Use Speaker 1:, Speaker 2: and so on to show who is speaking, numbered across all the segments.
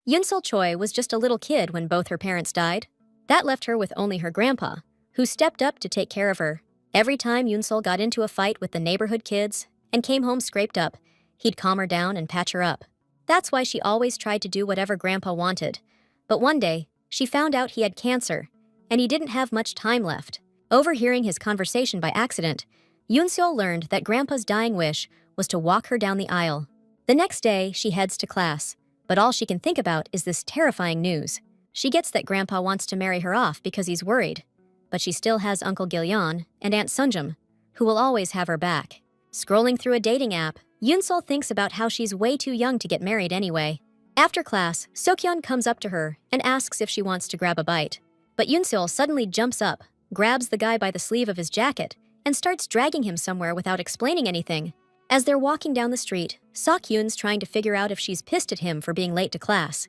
Speaker 1: Yunsol Choi was just a little kid when both her parents died. That left her with only her grandpa, who stepped up to take care of her. Every time Yunsol got into a fight with the neighborhood kids and came home scraped up, he'd calm her down and patch her up. That's why she always tried to do whatever grandpa wanted. But one day, she found out he had cancer, and he didn't have much time left. Overhearing his conversation by accident, Yunsol learned that grandpa's dying wish was to walk her down the aisle. The next day, she heads to class, but all she can think about is this terrifying news. She gets that grandpa wants to marry her off because he's worried, but she still has Uncle Gilyon and Aunt Sunjum, who will always have her back. Scrolling through a dating app, Yunsol thinks about how she's way too young to get married anyway. After class, Sokyeon comes up to her and asks if she wants to grab a bite. But Yunsol suddenly jumps up, grabs the guy by the sleeve of his jacket, and starts dragging him somewhere without explaining anything. As they're walking down the street, Seokyoon's trying to figure out if she's pissed at him for being late to class.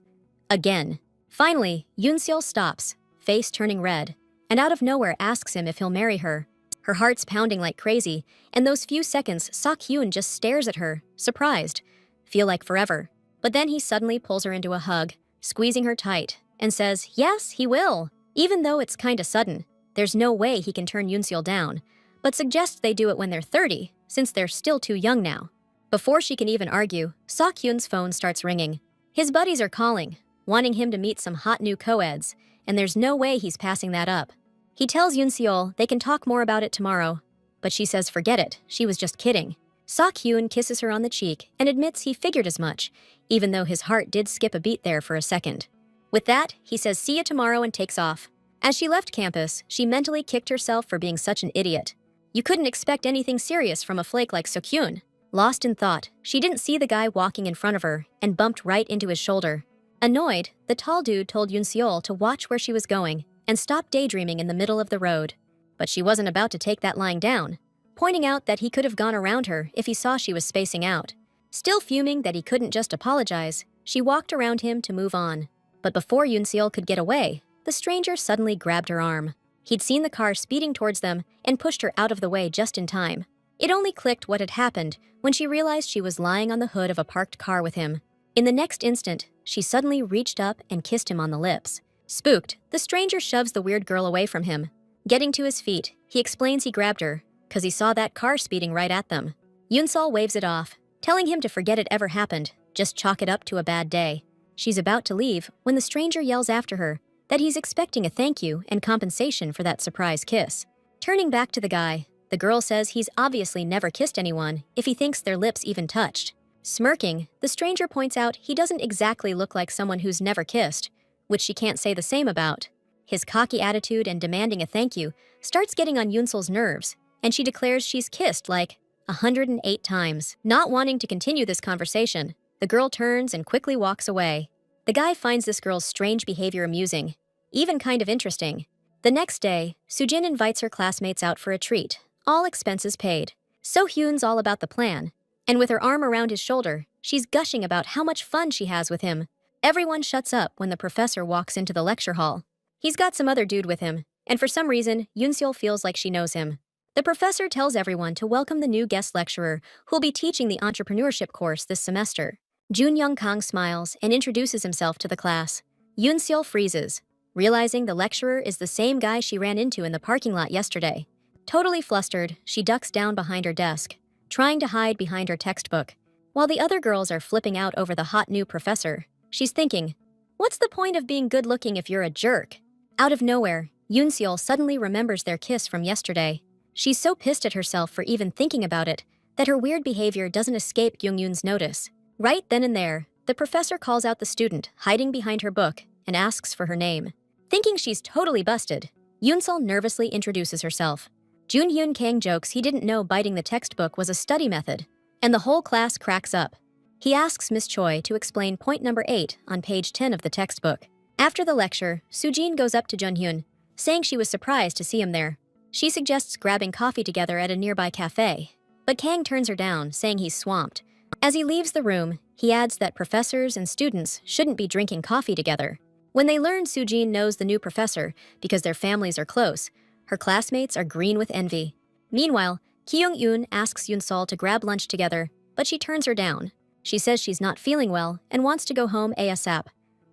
Speaker 1: Again. Finally, Yunsol stops, face turning red, and out of nowhere asks him if he'll marry her. Her heart's pounding like crazy, and those few seconds Seokyoon just stares at her, surprised. Feel like forever. But then he suddenly pulls her into a hug, squeezing her tight, and says, yes, he will. Even though it's kinda sudden, there's no way he can turn Yunsol down, but suggests they do it when they're 30, since they're still too young now. Before she can even argue, Seokyoon's phone starts ringing. His buddies are calling, wanting him to meet some hot new co-eds, and there's no way he's passing that up. He tells Yunsol they can talk more about it tomorrow, but she says forget it, she was just kidding. Seokyoon kisses her on the cheek and admits he figured as much, even though his heart did skip a beat there for a second. With that, he says see you tomorrow and takes off. As she left campus, she mentally kicked herself for being such an idiot. You couldn't expect anything serious from a flake like Seokyoon. Lost in thought, she didn't see the guy walking in front of her and bumped right into his shoulder. Annoyed, the tall dude told Yunsol to watch where she was going and stop daydreaming in the middle of the road. But she wasn't about to take that lying down, pointing out that he could have gone around her if he saw she was spacing out. Still fuming that he couldn't just apologize, she walked around him to move on. But before Yunsol could get away, the stranger suddenly grabbed her arm. He'd seen the car speeding towards them and pushed her out of the way just in time. It only clicked what had happened when she realized she was lying on the hood of a parked car with him. In the next instant, she suddenly reached up and kissed him on the lips. Spooked, the stranger shoves the weird girl away from him. Getting to his feet, he explains he grabbed her because he saw that car speeding right at them. Yunsol waves it off, telling him to forget it ever happened, just chalk it up to a bad day. She's about to leave when the stranger yells after her that he's expecting a thank you and compensation for that surprise kiss. Turning back to the guy, the girl says he's obviously never kissed anyone if he thinks their lips even touched. Smirking, the stranger points out he doesn't exactly look like someone who's never kissed, which she can't say the same about. His cocky attitude and demanding a thank you starts getting on Yunsol's nerves, and she declares she's kissed like 108 times. Not wanting to continue this conversation, the girl turns and quickly walks away. The guy finds this girl's strange behavior amusing, even kind of interesting. The next day, Sujin invites her classmates out for a treat, all expenses paid. So-hyun's all about the plan, and with her arm around his shoulder, she's gushing about how much fun she has with him. Everyone shuts up when the professor walks into the lecture hall. He's got some other dude with him, and for some reason, Yunsol feels like she knows him. The professor tells everyone to welcome the new guest lecturer who'll be teaching the entrepreneurship course this semester. Jun Young Kang smiles and introduces himself to the class. Yunsol freezes, realizing the lecturer is the same guy she ran into in the parking lot yesterday. Totally flustered, she ducks down behind her desk, trying to hide behind her textbook. While the other girls are flipping out over the hot new professor, she's thinking, what's the point of being good-looking if you're a jerk? Out of nowhere, Yunsol suddenly remembers their kiss from yesterday. She's so pissed at herself for even thinking about it that her weird behavior doesn't escape Kyung-yoon's notice. Right then and there, the professor calls out the student hiding behind her book and asks for her name. Thinking she's totally busted, Yunsol nervously introduces herself. Jun-hyun Kang jokes he didn't know biting the textbook was a study method, and the whole class cracks up. He asks Miss Choi to explain point number 8 on page 10 of the textbook. After the lecture, Sujin goes up to Jun-hyun, saying she was surprised to see him there. She suggests grabbing coffee together at a nearby cafe, but Kang turns her down, saying he's swamped. As he leaves the room, he adds that professors and students shouldn't be drinking coffee together. When they learn Sujin knows the new professor because their families are close, her classmates are green with envy. Meanwhile, Kyung-yoon asks Yunsol to grab lunch together, but she turns her down. She says she's not feeling well and wants to go home ASAP.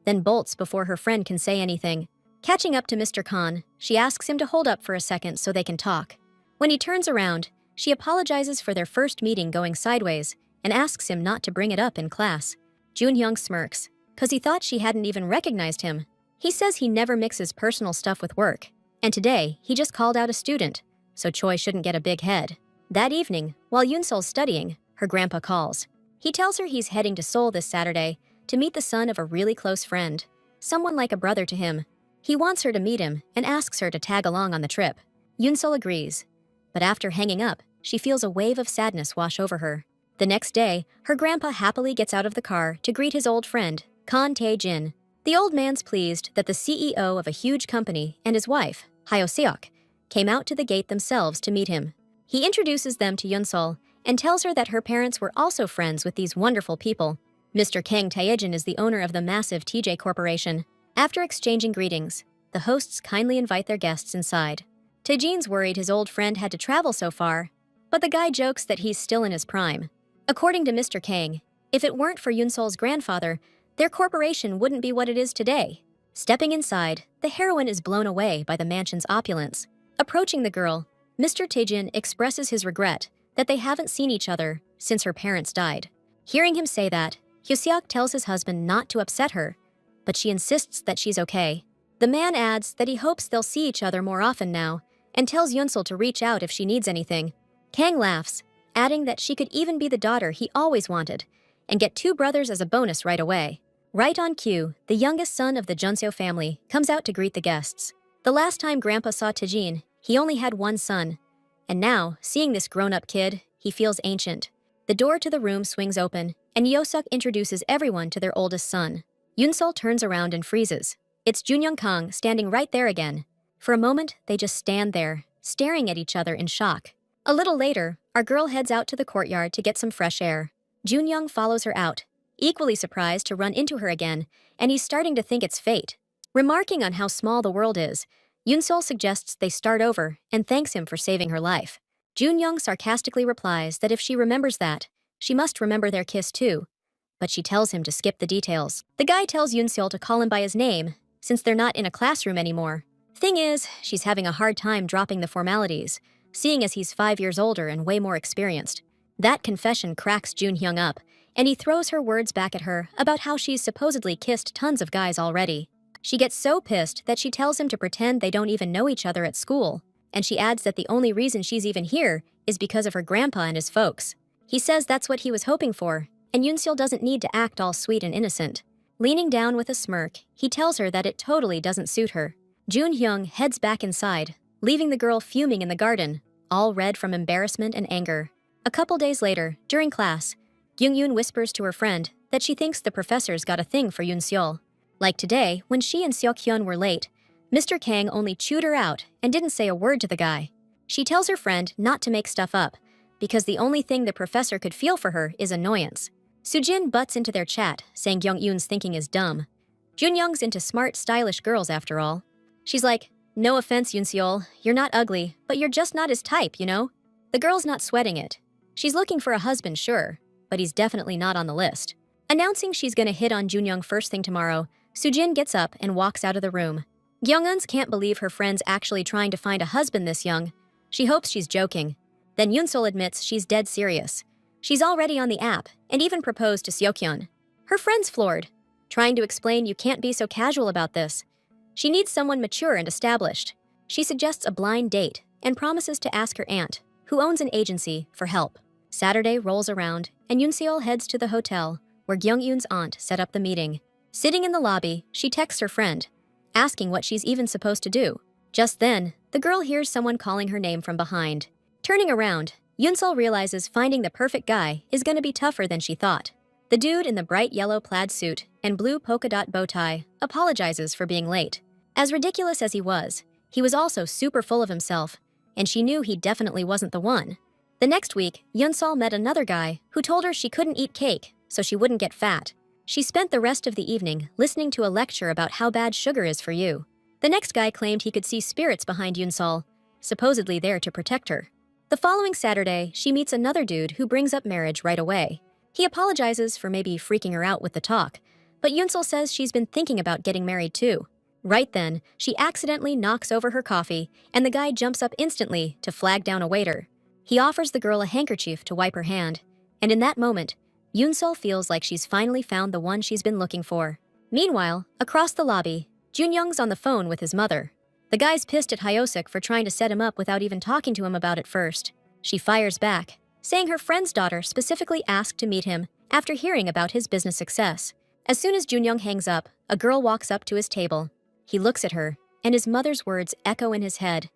Speaker 1: then bolts before her friend can say anything. Catching up to Mr. Khan, she asks him to hold up for a second so they can talk. When he turns around, she apologizes for their first meeting going sideways and asks him not to bring it up in class. Junhyung smirks, cause he thought she hadn't even recognized him. He says he never mixes personal stuff with work, and today he just called out a student, so Choi shouldn't get a big head. That evening, while Yoonsol's studying, her grandpa calls. He tells her he's heading to Seoul this Saturday to meet the son of a really close friend, someone like a brother to him. He wants her to meet him and asks her to tag along on the trip. Yoonsol agrees, but after hanging up, she feels a wave of sadness wash over her. The next day, her grandpa happily gets out of the car to greet his old friend, Kan Tae-jin. The old man's pleased that the CEO of a huge company and his wife, Hyo-seok, came out to the gate themselves to meet him. He introduces them to Yoonsol and tells her that her parents were also friends with these wonderful people. Mr. Kang Tae-jin is the owner of the massive TJ Corporation. After exchanging greetings, the hosts kindly invite their guests inside. Tae-jin's worried his old friend had to travel so far, but the guy jokes that he's still in his prime. According to Mr. Kang, if it weren't for Yoonsol's grandfather, their corporation wouldn't be what it is today. Stepping inside, the heroine is blown away by the mansion's opulence. Approaching the girl, Mr. Tae-jin expresses his regret that they haven't seen each other since her parents died. Hearing him say that, Hyo-seok tells his husband not to upset her, but she insists that she's okay. The man adds that he hopes they'll see each other more often now and tells Yoonsol to reach out if she needs anything. Kang laughs, adding that she could even be the daughter he always wanted and get 2 brothers as a bonus right away. Right on cue, the youngest son of the Junseo family comes out to greet the guests. The last time Grandpa saw Tae-jin, he only had 1 son, and now, seeing this grown-up kid, he feels ancient. The door to the room swings open, and Yeosuk introduces everyone to their oldest son. Yoonsol turns around and freezes. It's Junyoung Kang standing right there again. For a moment, they just stand there, staring at each other in shock. A little later, our girl heads out to the courtyard to get some fresh air. Junyoung follows her out, equally surprised to run into her again, and he's starting to think it's fate. Remarking on how small the world is, Yoonsol suggests they start over and thanks him for saving her life. Junyoung sarcastically replies that if she remembers that, she must remember their kiss too, but she tells him to skip the details. The guy tells Yoonsol to call him by his name, since they're not in a classroom anymore. Thing is, she's having a hard time dropping the formalities, seeing as he's 5 years older and way more experienced. That confession cracks Junhyung up, and he throws her words back at her about how she's supposedly kissed tons of guys already. She gets so pissed that she tells him to pretend they don't even know each other at school, and she adds that the only reason she's even here is because of her grandpa and his folks. He says that's what he was hoping for, and Yoonsil doesn't need to act all sweet and innocent. Leaning down with a smirk, he tells her that it totally doesn't suit her. Junhyung heads back inside, leaving the girl fuming in the garden, all red from embarrassment and anger. A couple days later, during class, Gyungyun whispers to her friend that she thinks the professor's got a thing for Yoonseol. Like today, when she and Seokhyun were late, Mr. Kang only chewed her out and didn't say a word to the guy. She tells her friend not to make stuff up, because the only thing the professor could feel for her is annoyance. Sujin butts into their chat, saying Gyungyun's thinking is dumb. Junyoung's into smart, stylish girls after all. She's like, "No offense, Yoonseol, you're not ugly, but you're just not his type, you know?" The girl's not sweating it. She's looking for a husband, sure, but he's definitely not on the list. Announcing she's gonna hit on Junyoung first thing tomorrow, Sujin gets up and walks out of the room. Gyeonguns can't believe her friend's actually trying to find a husband this young. She hopes she's joking. Then Yoonsol admits she's dead serious. She's already on the app and even proposed to Seokhyun. Her friend's floored, trying to explain you can't be so casual about this. She needs someone mature and established. She suggests a blind date and promises to ask her aunt, who owns an agency, for help. Saturday rolls around and Yoonseol heads to the hotel where Gyeongyun's aunt set up the meeting. Sitting in the lobby, she texts her friend, asking what she's even supposed to do. Just then, the girl hears someone calling her name from behind. Turning around, Yoonsol realizes finding the perfect guy is going to be tougher than she thought. The dude in the bright yellow plaid suit and blue polka dot bow tie apologizes for being late. As ridiculous as he was also super full of himself, and she knew he definitely wasn't the one. The next week, Yoonsol met another guy who told her she couldn't eat cake so she wouldn't get fat. She spent the rest of the evening listening to a lecture about how bad sugar is for you. The next guy claimed he could see spirits behind Yoonsol, supposedly there to protect her. The following Saturday, she meets another dude who brings up marriage right away. He apologizes for maybe freaking her out with the talk, But Yunsol says she's been thinking about getting married too. Right then, she accidentally knocks over her coffee, and the guy jumps up instantly to flag down a waiter. He offers the girl a handkerchief to wipe her hand, and in that moment, Yunsol feels like she's finally found the one she's been looking for. Meanwhile, across the lobby, Junyoung's on the phone with his mother. The guy's pissed at Hyosik for trying to set him up without even talking to him about it first. She fires back, saying her friend's daughter specifically asked to meet him after hearing about his business success. As soon as Junyoung hangs up, a girl walks up to his table. He looks at her, and his mother's words echo in his head.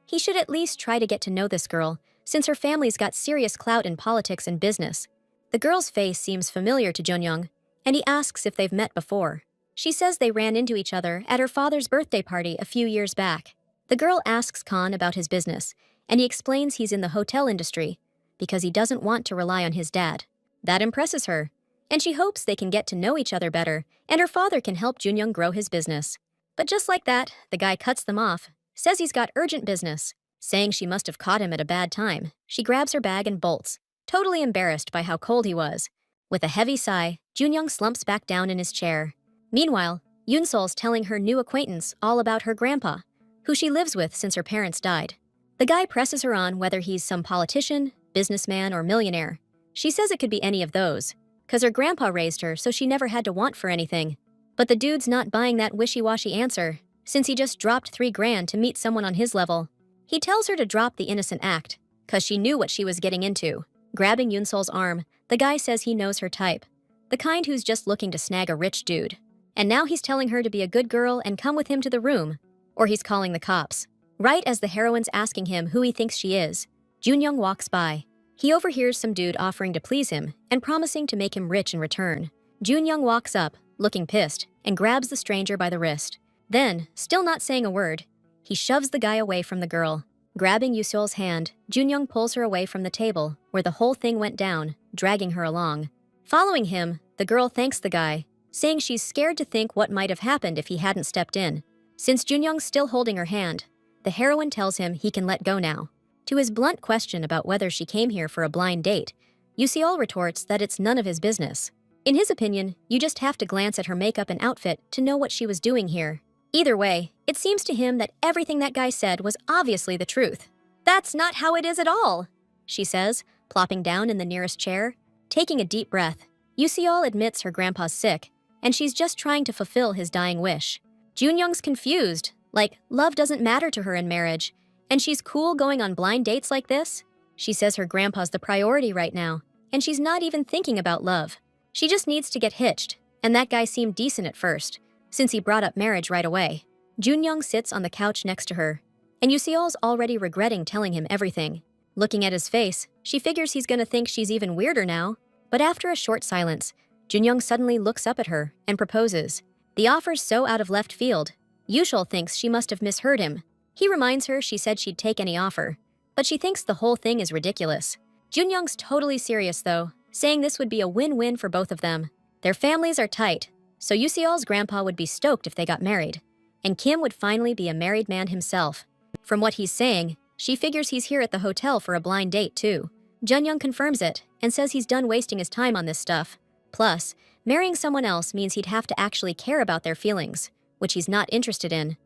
Speaker 1: He should at least try to get to know this girl, since her family's got serious clout in politics and business. The girl's face seems familiar to Junyoung, and he asks if they've met before. She says they ran into each other at her father's birthday party a few years back. The girl asks Khan about his business, and he explains he's in the hotel industry because he doesn't want to rely on his dad. That impresses her, and she hopes they can get to know each other better and her father can help Junyoung grow his business. But just like that, the guy cuts them off, says he's got urgent business. Saying she must have caught him at a bad time, she grabs her bag and bolts, totally embarrassed by how cold he was. With a heavy sigh, Junyoung slumps back down in his chair. Meanwhile, Yunsol's telling her new acquaintance all about her grandpa, who she lives with since her parents died. The guy presses her on whether he's some politician, businessman, or millionaire. She says it could be any of those, cause her grandpa raised her so she never had to want for anything. But the dude's not buying that wishy-washy answer, since he just dropped $3,000 to meet someone on his level. He tells her to drop the innocent act, cause she knew what she was getting into. Grabbing Yunsol's arm, the guy says he knows her type, the kind who's just looking to snag a rich dude. And now he's telling her to be a good girl and come with him to the room, or he's calling the cops. Right as the heroine's asking him who he thinks she is, Junyoung walks by. He overhears some dude offering to please him and promising to make him rich in return. Junyoung walks up, looking pissed, and grabs the stranger by the wrist. Then, still not saying a word, he shoves the guy away from the girl. Grabbing Yusol's hand, Junyoung pulls her away from the table, where the whole thing went down, dragging her along. Following him, the girl thanks the guy, saying she's scared to think what might have happened if he hadn't stepped in. Since Junyoung's still holding her hand, the heroine tells him he can let go now. To his blunt question about whether she came here for a blind date, Yuseol retorts that it's none of his business. In his opinion, you just have to glance at her makeup and outfit to know what she was doing here. Either way, it seems to him that everything that guy said was obviously the truth. "That's not how it is at all," she says, plopping down in the nearest chair. Taking a deep breath, Yuseol admits her grandpa's sick, and she's just trying to fulfill his dying wish. Junyoung's confused, like love doesn't matter to her in marriage, and she's cool going on blind dates like this? She says her grandpa's the priority right now, and she's not even thinking about love. She just needs to get hitched, and that guy seemed decent at first, since he brought up marriage right away. Junyoung sits on the couch next to her, and Yuseol's already regretting telling him everything. Looking at his face, she figures he's gonna think she's even weirder now. But after a short silence, Junyoung suddenly looks up at her and proposes. The offer's so out of left field, Yushol thinks she must have misheard him. He reminds her she said she'd take any offer, but she thinks the whole thing is ridiculous. Junyoung's totally serious though, saying this would be a win-win for both of them. Their families are tight, so Yuseol's grandpa would be stoked if they got married, and Kim would finally be a married man himself. From what he's saying, she figures he's here at the hotel for a blind date too. Junyoung confirms it and says he's done wasting his time on this stuff. Plus, marrying someone else means he'd have to actually care about their feelings, which he's not interested in.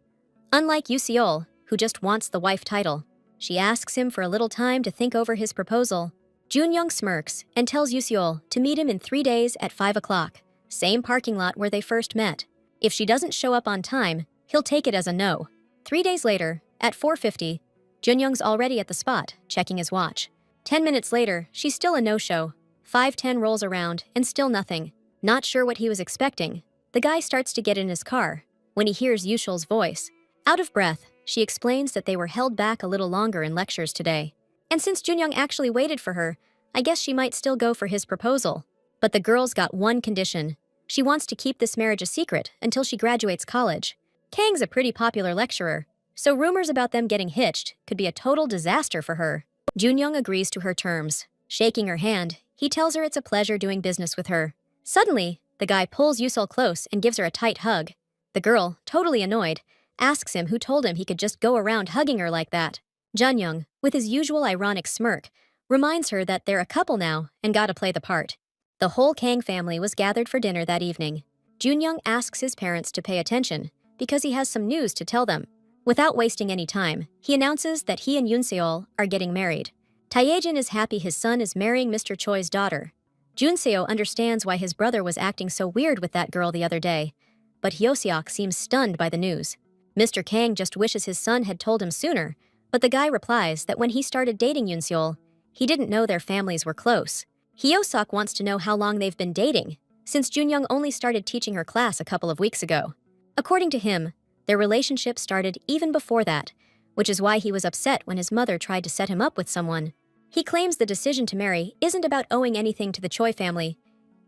Speaker 1: Unlike Yuseol, who just wants the wife title. She asks him for a little time to think over his proposal. Junyoung smirks and tells Yuseol to meet him in 3 days at 5 o'clock, same parking lot where they first met. If she doesn't show up on time, he'll take it as a no. 3 days later, at 4:50, Junyoung's already at the spot, checking his watch. 10 minutes later, she's still a no-show. 5:10 rolls around, and still nothing. Not sure what he was expecting, the guy starts to get in his car when he hears Yushol's voice. Out of breath, she explains that they were held back a little longer in lectures today. And since Junyoung actually waited for her, I guess she might still go for his proposal. But the girl's got one condition. She wants to keep this marriage a secret until she graduates college. Kang's a pretty popular lecturer, so rumors about them getting hitched could be a total disaster for her. Junyoung agrees to her terms. Shaking her hand, he tells her it's a pleasure doing business with her. Suddenly, the guy pulls Yusol close and gives her a tight hug. The girl, totally annoyed, asks him who told him he could just go around hugging her like that. Junyoung, with his usual ironic smirk, reminds her that they're a couple now and gotta play the part. The whole Kang family was gathered for dinner that evening. Junyoung asks his parents to pay attention because he has some news to tell them. Without wasting any time, he announces that he and Yoon-seol are getting married. Taejin is happy his son is marrying Mr. Choi's daughter. Junseo understands why his brother was acting so weird with that girl the other day, but Hyoseok seems stunned by the news. Mr. Kang just wishes his son had told him sooner, but the guy replies that when he started dating Yoon-seol, he didn't know their families were close. Hyoseok wants to know how long they've been dating, since Junyoung only started teaching her class a couple of weeks ago. According to him, their relationship started even before that, which is why he was upset when his mother tried to set him up with someone. He claims the decision to marry isn't about owing anything to the Choi family.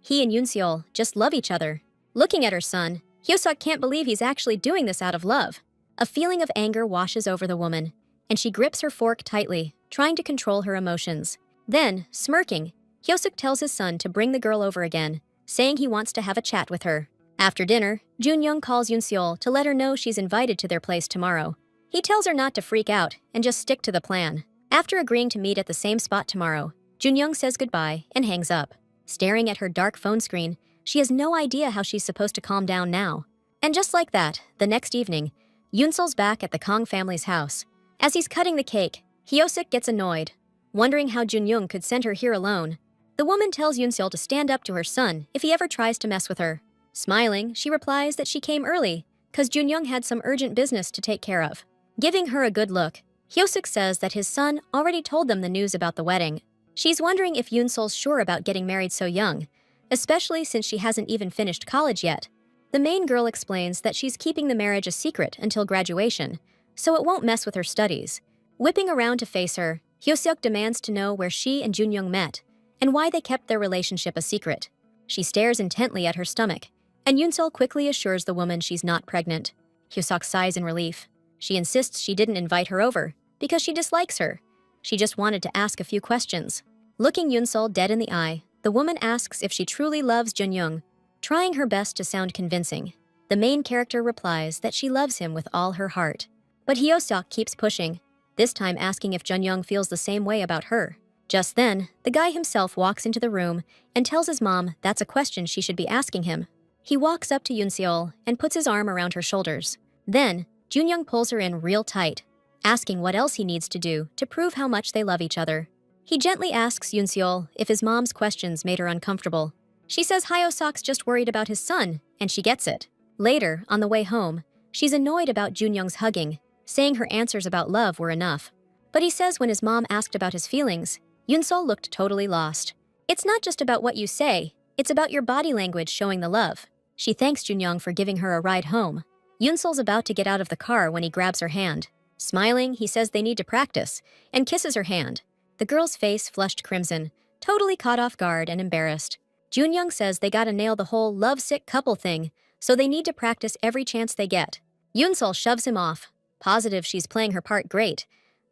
Speaker 1: He and Yoon-seol just love each other. Looking at her son, Hyoseok can't believe he's actually doing this out of love. A feeling of anger washes over the woman, and she grips her fork tightly, trying to control her emotions. Then, smirking, Hyoseok tells his son to bring the girl over again, saying he wants to have a chat with her. After dinner, Junyoung calls Yoon-seol to let her know she's invited to their place tomorrow. He tells her not to freak out and just stick to the plan. After agreeing to meet at the same spot tomorrow, Junyoung says goodbye and hangs up. Staring at her dark phone screen, she has no idea how she's supposed to calm down now. And just like that, the next evening, Yoon-seol's back at the Kang family's house. As he's cutting the cake, Hyoseok gets annoyed, wondering how Junyoung could send her here alone. The woman tells Yoon-seol to stand up to her son if he ever tries to mess with her. Smiling, she replies that she came early, cause Junyoung had some urgent business to take care of. Giving her a good look, Hyoseok says that his son already told them the news about the wedding. She's wondering if Yoon-seol's sure about getting married so young, especially since she hasn't even finished college yet. The main girl explains that she's keeping the marriage a secret until graduation, so it won't mess with her studies. Whipping around to face her, Hyoseok demands to know where she and Junyoung met, and why they kept their relationship a secret. She stares intently at her stomach, and Yoon-seol quickly assures the woman she's not pregnant. Hyoseok sighs in relief. She insists she didn't invite her over, because she dislikes her. She just wanted to ask a few questions. Looking Yoon-seol dead in the eye, the woman asks if she truly loves Junyoung, trying her best to sound convincing. The main character replies that she loves him with all her heart. But Hyoseok keeps pushing, this time asking if Junyoung feels the same way about her. Just then, the guy himself walks into the room and tells his mom that's a question she should be asking him. He walks up to Yoon-seol and puts his arm around her shoulders. Then, Junyoung pulls her in real tight, asking what else he needs to do to prove how much they love each other. He gently asks Yoon-seol if his mom's questions made her uncomfortable. She says Hyoseok's just worried about his son, and she gets it. Later, on the way home, she's annoyed about Junyoung's hugging, saying her answers about love were enough. But he says when his mom asked about his feelings, Yoon-seol looked totally lost. It's not just about what you say, it's about your body language showing the love. She thanks Junyoung for giving her a ride home. Yoon-seol's about to get out of the car when he grabs her hand. Smiling, he says they need to practice, and kisses her hand. The girl's face flushed crimson, totally caught off guard and embarrassed. Junyoung says they gotta nail the whole love-sick couple thing, so they need to practice every chance they get. Yoon-seol shoves him off, positive she's playing her part great,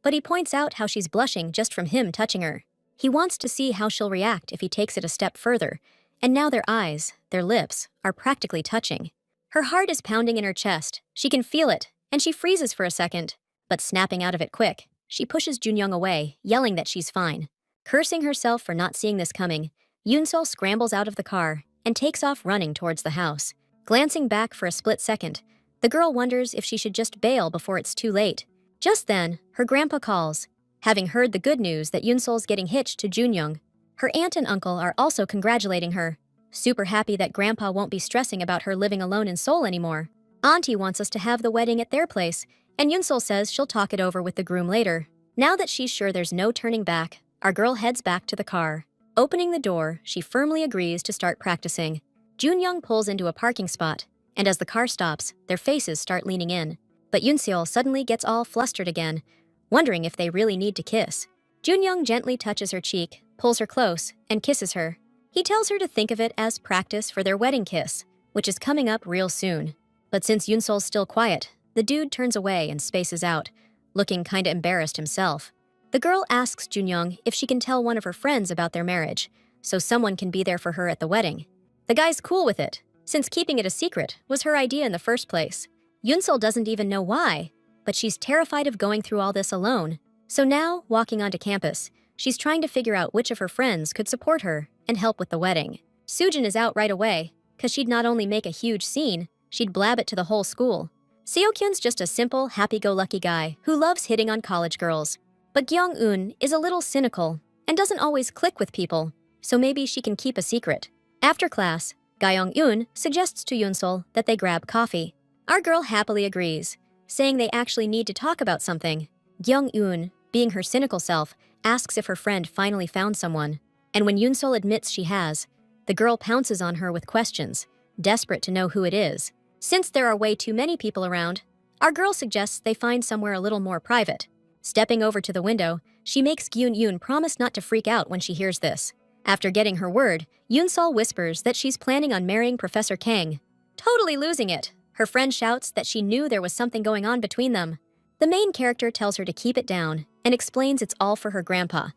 Speaker 1: but he points out how she's blushing just from him touching her. He wants to see how she'll react if he takes it a step further, and now their eyes, their lips, are practically touching. Her heart is pounding in her chest, she can feel it, and she freezes for a second, but snapping out of it quick, she pushes Junyoung away, yelling that she's fine. Cursing herself for not seeing this coming, Yoon-seol scrambles out of the car and takes off running towards the house. Glancing back for a split second, the girl wonders if she should just bail before it's too late. Just then, her grandpa calls. Having heard the good news that Yoon-seol's getting hitched to Junyoung, her aunt and uncle are also congratulating her, super happy that grandpa won't be stressing about her living alone in Seoul anymore. Auntie wants us to have the wedding at their place, and Yoon-seol says she'll talk it over with the groom later. Now that she's sure there's no turning back, our girl heads back to the car. Opening the door, she firmly agrees to start practicing. Junyoung pulls into a parking spot, and as the car stops, their faces start leaning in. But Yoon-seol suddenly gets all flustered again, wondering if they really need to kiss. Junyoung gently touches her cheek, pulls her close, and kisses her. He tells her to think of it as practice for their wedding kiss, which is coming up real soon. But since Yoon-seol's still quiet, the dude turns away and spaces out, looking kinda embarrassed himself. The girl asks Junyoung if she can tell one of her friends about their marriage, so someone can be there for her at the wedding. The guy's cool with it, since keeping it a secret was her idea in the first place. Yoon-seol doesn't even know why, but she's terrified of going through all this alone. So now, walking onto campus, she's trying to figure out which of her friends could support her and help with the wedding. Soojin is out right away, cause she'd not only make a huge scene, she'd blab it to the whole school. Seokyun's just a simple, happy-go-lucky guy who loves hitting on college girls. But Gyeong-eun is a little cynical and doesn't always click with people, so maybe she can keep a secret. After class, Gyeong-eun suggests to Yoonsol that they grab coffee. Our girl happily agrees, saying they actually need to talk about something. Gyeong-eun, being her cynical self, asks if her friend finally found someone. And when Yoonsol admits she has, the girl pounces on her with questions, desperate to know who it is. Since there are way too many people around, our girl suggests they find somewhere a little more private. Stepping over to the window, she makes Gyeong-eun promise not to freak out when she hears this. After getting her word, Yoonsol whispers that she's planning on marrying Professor Kang. Totally losing it, her friend shouts that she knew there was something going on between them. The main character tells her to keep it down and explains it's all for her grandpa,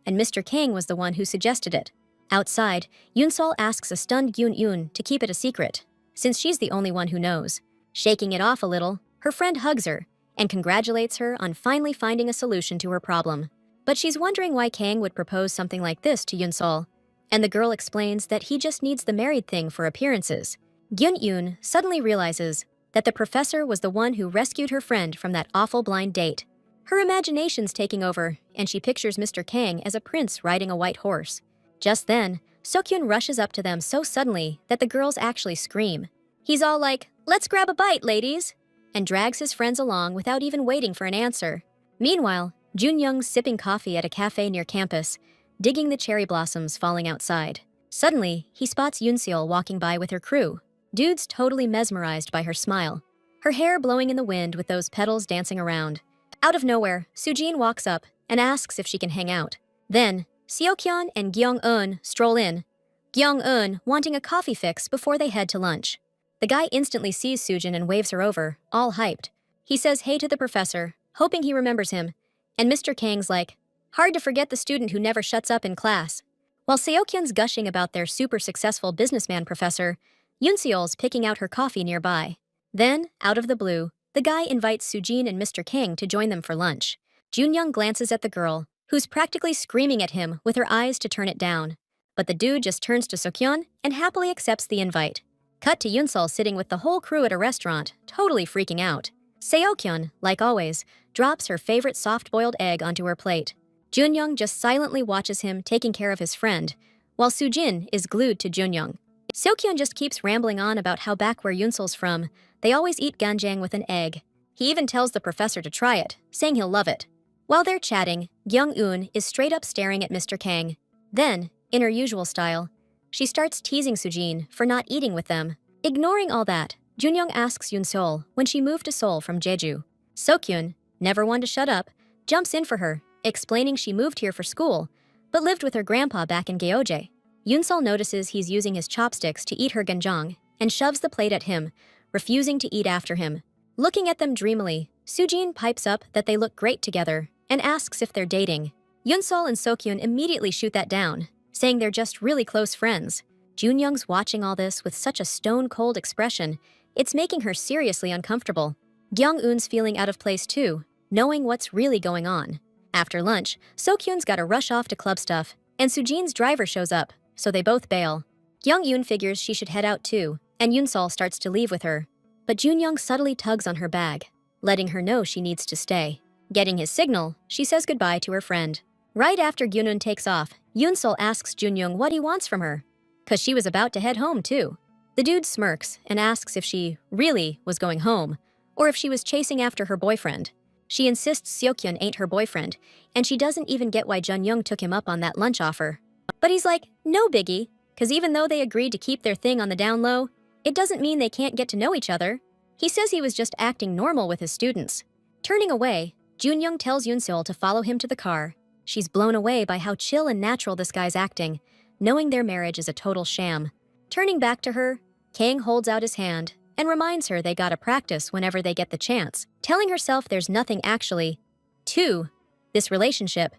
Speaker 1: and Mr. Kang was the one who suggested it. Outside, Yoonsol asks a stunned Gyeong-eun to keep it a secret, since she's the only one who knows. Shaking it off a little, her friend hugs her and congratulates her on finally finding a solution to her problem. But she's wondering why Kang would propose something like this to Yoonsol, and the girl explains that he just needs the married thing for appearances. Gyeong-eun suddenly realizes that the professor was the one who rescued her friend from that awful blind date. Her imagination's taking over, and she pictures Mr. Kang as a prince riding a white horse. Just then, Seokyun rushes up to them so suddenly that the girls actually scream. He's all like, "Let's grab a bite, ladies," and drags his friends along without even waiting for an answer. Meanwhile, Junyoung's sipping coffee at a cafe near campus, digging the cherry blossoms falling outside. Suddenly, he spots Yoonseol walking by with her crew. Dude's totally mesmerized by her smile, her hair blowing in the wind with those petals dancing around. Out of nowhere, Sujin walks up and asks if she can hang out. Then, Seokyun and Gyeong-eun stroll in, Gyeong-eun wanting a coffee fix before they head to lunch. The guy instantly sees Sujin and waves her over, all hyped. He says hey to the professor, hoping he remembers him, and Mr. Kang's like, hard to forget the student who never shuts up in class. While Seokyun's gushing about their super successful businessman professor, Yoonseol's picking out her coffee nearby. Then, out of the blue, the guy invites Sujin and Mr. Kang to join them for lunch. Junyoung glances at the girl, who's practically screaming at him with her eyes to turn it down. But the dude just turns to Seokyun and happily accepts the invite. Cut to Yoonsol sitting with the whole crew at a restaurant, totally freaking out. Seokyun, like always, drops her favorite soft-boiled egg onto her plate. Junyoung just silently watches him taking care of his friend, while Sujin is glued to Junyoung. Seokyun just keeps rambling on about how back where Yoonsol's from, they always eat ganjang with an egg. He even tells the professor to try it, saying he'll love it. While they're chatting, Gyeong-eun is straight up staring at Mr. Kang. Then, in her usual style, she starts teasing Sujin for not eating with them. Ignoring all that, Junyoung asks Yoonsol when she moved to Seoul from Jeju. Seokyun, never one to shut up, jumps in for her, explaining she moved here for school, but lived with her grandpa back in Gyeoje. Yoonsol notices he's using his chopsticks to eat her ganjang and shoves the plate at him, refusing to eat after him. Looking at them dreamily, Sujin pipes up that they look great together and asks if they're dating. Yoonsol and Seokyun immediately shoot that down, saying they're just really close friends. Junyoung's watching all this with such a stone-cold expression, it's making her seriously uncomfortable. Gyeong-eun's feeling out of place too, knowing what's really going on. After lunch, Seokyun's gotta rush off to club stuff, and Sujin's driver shows up, so they both bail. Gyeong-eun figures she should head out too, and Yoonsol starts to leave with her. But Junyoung subtly tugs on her bag, letting her know she needs to stay. Getting his signal, she says goodbye to her friend. Right after Gyeong-eun takes off, Yoonsol asks Junyoung what he wants from her, cause she was about to head home too. The dude smirks and asks if she really was going home, or if she was chasing after her boyfriend. She insists Seokyun ain't her boyfriend, and she doesn't even get why Junyoung took him up on that lunch offer. But he's like, no biggie, cause even though they agreed to keep their thing on the down low, it doesn't mean they can't get to know each other. He says he was just acting normal with his students. Turning away, Junyoung tells Yoonsol to follow him to the car. She's blown away by how chill and natural this guy's acting, knowing their marriage is a total sham. Turning back to her, Kang holds out his hand and reminds her they gotta practice whenever they get the chance, telling herself there's nothing actually to this relationship.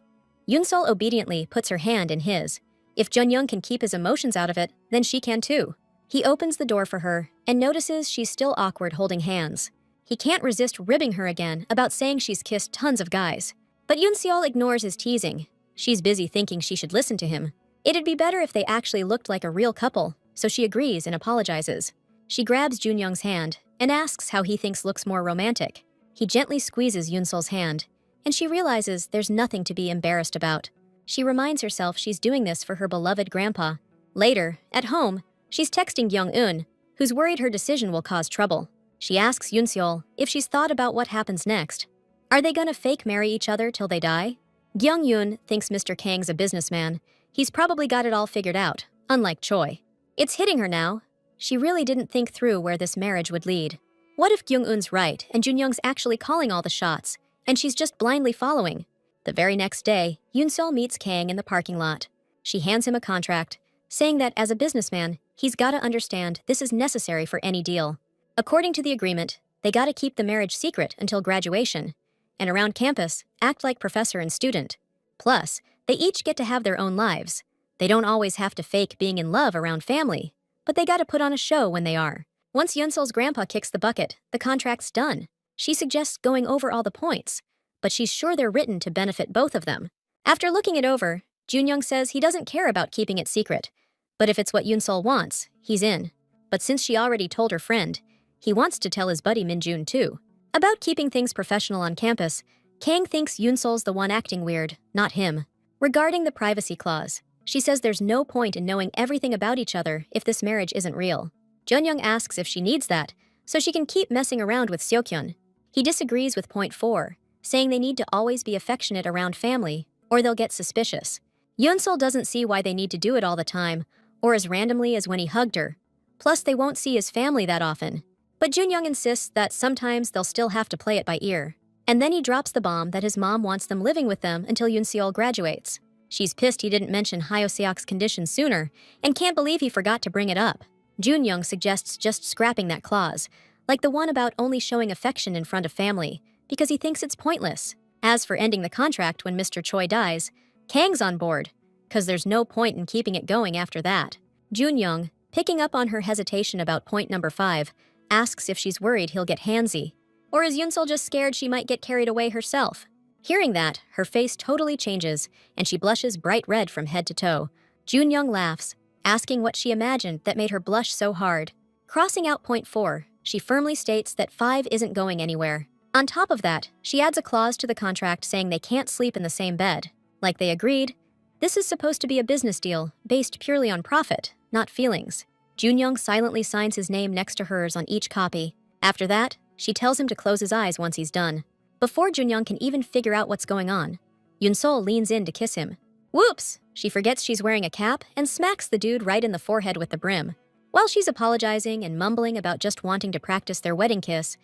Speaker 1: Yoonsol obediently puts her hand in his. If Junyoung can keep his emotions out of it, then she can too. He opens the door for her and notices she's still awkward holding hands. He can't resist ribbing her again about saying she's kissed tons of guys. But Yoonseol ignores his teasing. She's busy thinking she should listen to him. It'd be better if they actually looked like a real couple, so she agrees and apologizes. She grabs Junyoung's hand and asks how he thinks looks more romantic. He gently squeezes Yoonsol's hand, and she realizes there's nothing to be embarrassed about. She reminds herself she's doing this for her beloved grandpa. Later, at home, she's texting Young-eun, who's worried her decision will cause trouble. She asks Yoon-seol if she's thought about what happens next. Are they gonna fake marry each other till they die? Kyung-yoon thinks Mr. Kang's a businessman. He's probably got it all figured out, unlike Choi. It's hitting her now. She really didn't think through where this marriage would lead. What if Kyung-eun's right and Junyoung's actually calling all the shots, and she's just blindly following? The very next day, Yoon-seol meets Kang in the parking lot. She hands him a contract, saying that as a businessman, he's gotta understand this is necessary for any deal. According to the agreement, they gotta keep the marriage secret until graduation, and around campus, act like professor and student. Plus, they each get to have their own lives. They don't always have to fake being in love around family, but they gotta put on a show when they are. Once Yoon-seol's grandpa kicks the bucket, the contract's done. She suggests going over all the points, but she's sure they're written to benefit both of them. After looking it over, Junyoung says he doesn't care about keeping it secret, but if it's what Yoon-seol wants, he's in. But since she already told her friend, he wants to tell his buddy Min-jun too. About keeping things professional on campus, Kang thinks Yoon-seol's the one acting weird, not him. Regarding the privacy clause, she says there's no point in knowing everything about each other if this marriage isn't real. Junyoung asks if she needs that, so she can keep messing around with Seokhyun. He disagrees with point 4, saying they need to always be affectionate around family, or they'll get suspicious. Yoon-seol doesn't see why they need to do it all the time, or as randomly as when he hugged her. Plus, they won't see his family that often. But Junyoung insists that sometimes they'll still have to play it by ear. And then he drops the bomb that his mom wants them living with them until Yoon-seol graduates. She's pissed he didn't mention Hyo-seok's condition sooner, and can't believe he forgot to bring it up. Junyoung suggests just scrapping that clause, like the one about only showing affection in front of family, because he thinks it's pointless. As for ending the contract when Mr. Choi dies, Kang's on board, cause there's no point in keeping it going after that. Junyoung, picking up on her hesitation about point number 5, asks if she's worried he'll get handsy, or is Yoon-seol just scared she might get carried away herself? Hearing that, her face totally changes, and she blushes bright red from head to toe. Junyoung laughs, asking what she imagined that made her blush so hard. Crossing out point 4, she firmly states that 5 isn't going anywhere. On top of that, she adds a clause to the contract saying they can't sleep in the same bed. Like they agreed, this is supposed to be a business deal based purely on profit, not feelings. Junyoung silently signs his name next to hers on each copy. After that, she tells him to close his eyes once he's done. Before Junyoung can even figure out what's going on, Yoon-seol leans in to kiss him. Whoops! She forgets she's wearing a cap and smacks the dude right in the forehead with the brim. While she's apologizing and mumbling about just wanting to practice their wedding kiss,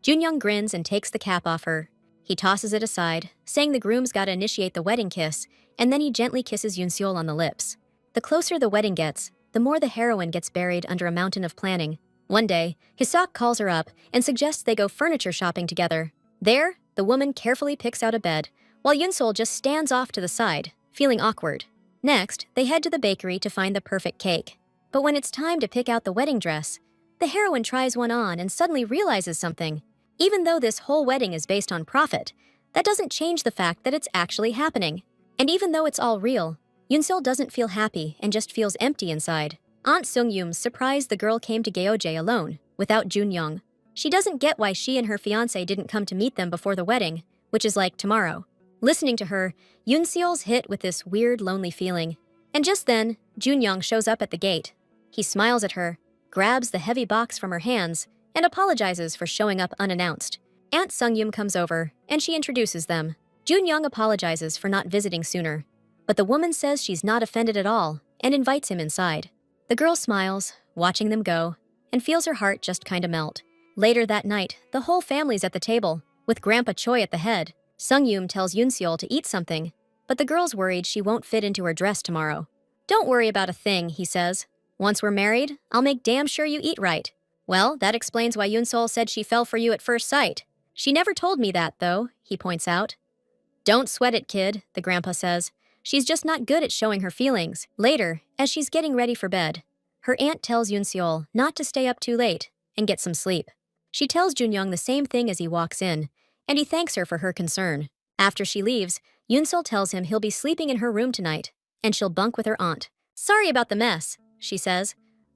Speaker 1: Junyoung grins and takes the cap off her. He tosses it aside, saying the groom's gotta initiate the wedding kiss, and then he gently kisses Yoon-seol on the lips. The closer the wedding gets, the more the heroine gets buried under a mountain of planning. One day, Hisok calls her up and suggests they go furniture shopping together. There, the woman carefully picks out a bed, while Yoon-seol just stands off to the side, feeling awkward. Next, they head to the bakery to find the perfect cake. But when it's time to pick out the wedding dress, the heroine tries one on and suddenly realizes something. Even though this whole wedding is based on profit, that doesn't change the fact that it's actually happening. And even though it's all real, Yoon-seol doesn't feel happy and just feels empty inside. Aunt Seung-yoom's surprised the girl came to Gyeoje alone, without Junyoung. She doesn't get why she and her fiancé didn't come to meet them before the wedding, which is like tomorrow. Listening to her, Yoon-seol's hit with this weird, lonely feeling. And just then, Junyoung shows up at the gate. He smiles at her, grabs the heavy box from her hands, and apologizes for showing up unannounced. Aunt Seung-yoom comes over, and she introduces them. Junyoung apologizes for not visiting sooner, but the woman says she's not offended at all and invites him inside. The girl smiles, watching them go, and feels her heart just kinda melt. Later that night, the whole family's at the table, with Grandpa Choi at the head. Seung-yoom tells Yoon-seol to eat something, but the girl's worried she won't fit into her dress tomorrow. "Don't worry about a thing," he says. "Once we're married, I'll make damn sure you eat right." "Well, that explains why Yoon-seol said she fell for you at first sight. She never told me that, though," he points out. "Don't sweat it, kid," the grandpa says. "She's just not good at showing her feelings." Later, as she's getting ready for bed, her aunt tells Yoon-seol not to stay up too late and get some sleep. She tells Junyoung the same thing as he walks in, and he thanks her for her concern. After she leaves, Yoon-seol tells him he'll be sleeping in her room tonight, and she'll bunk with her aunt. "Sorry about the mess," she says.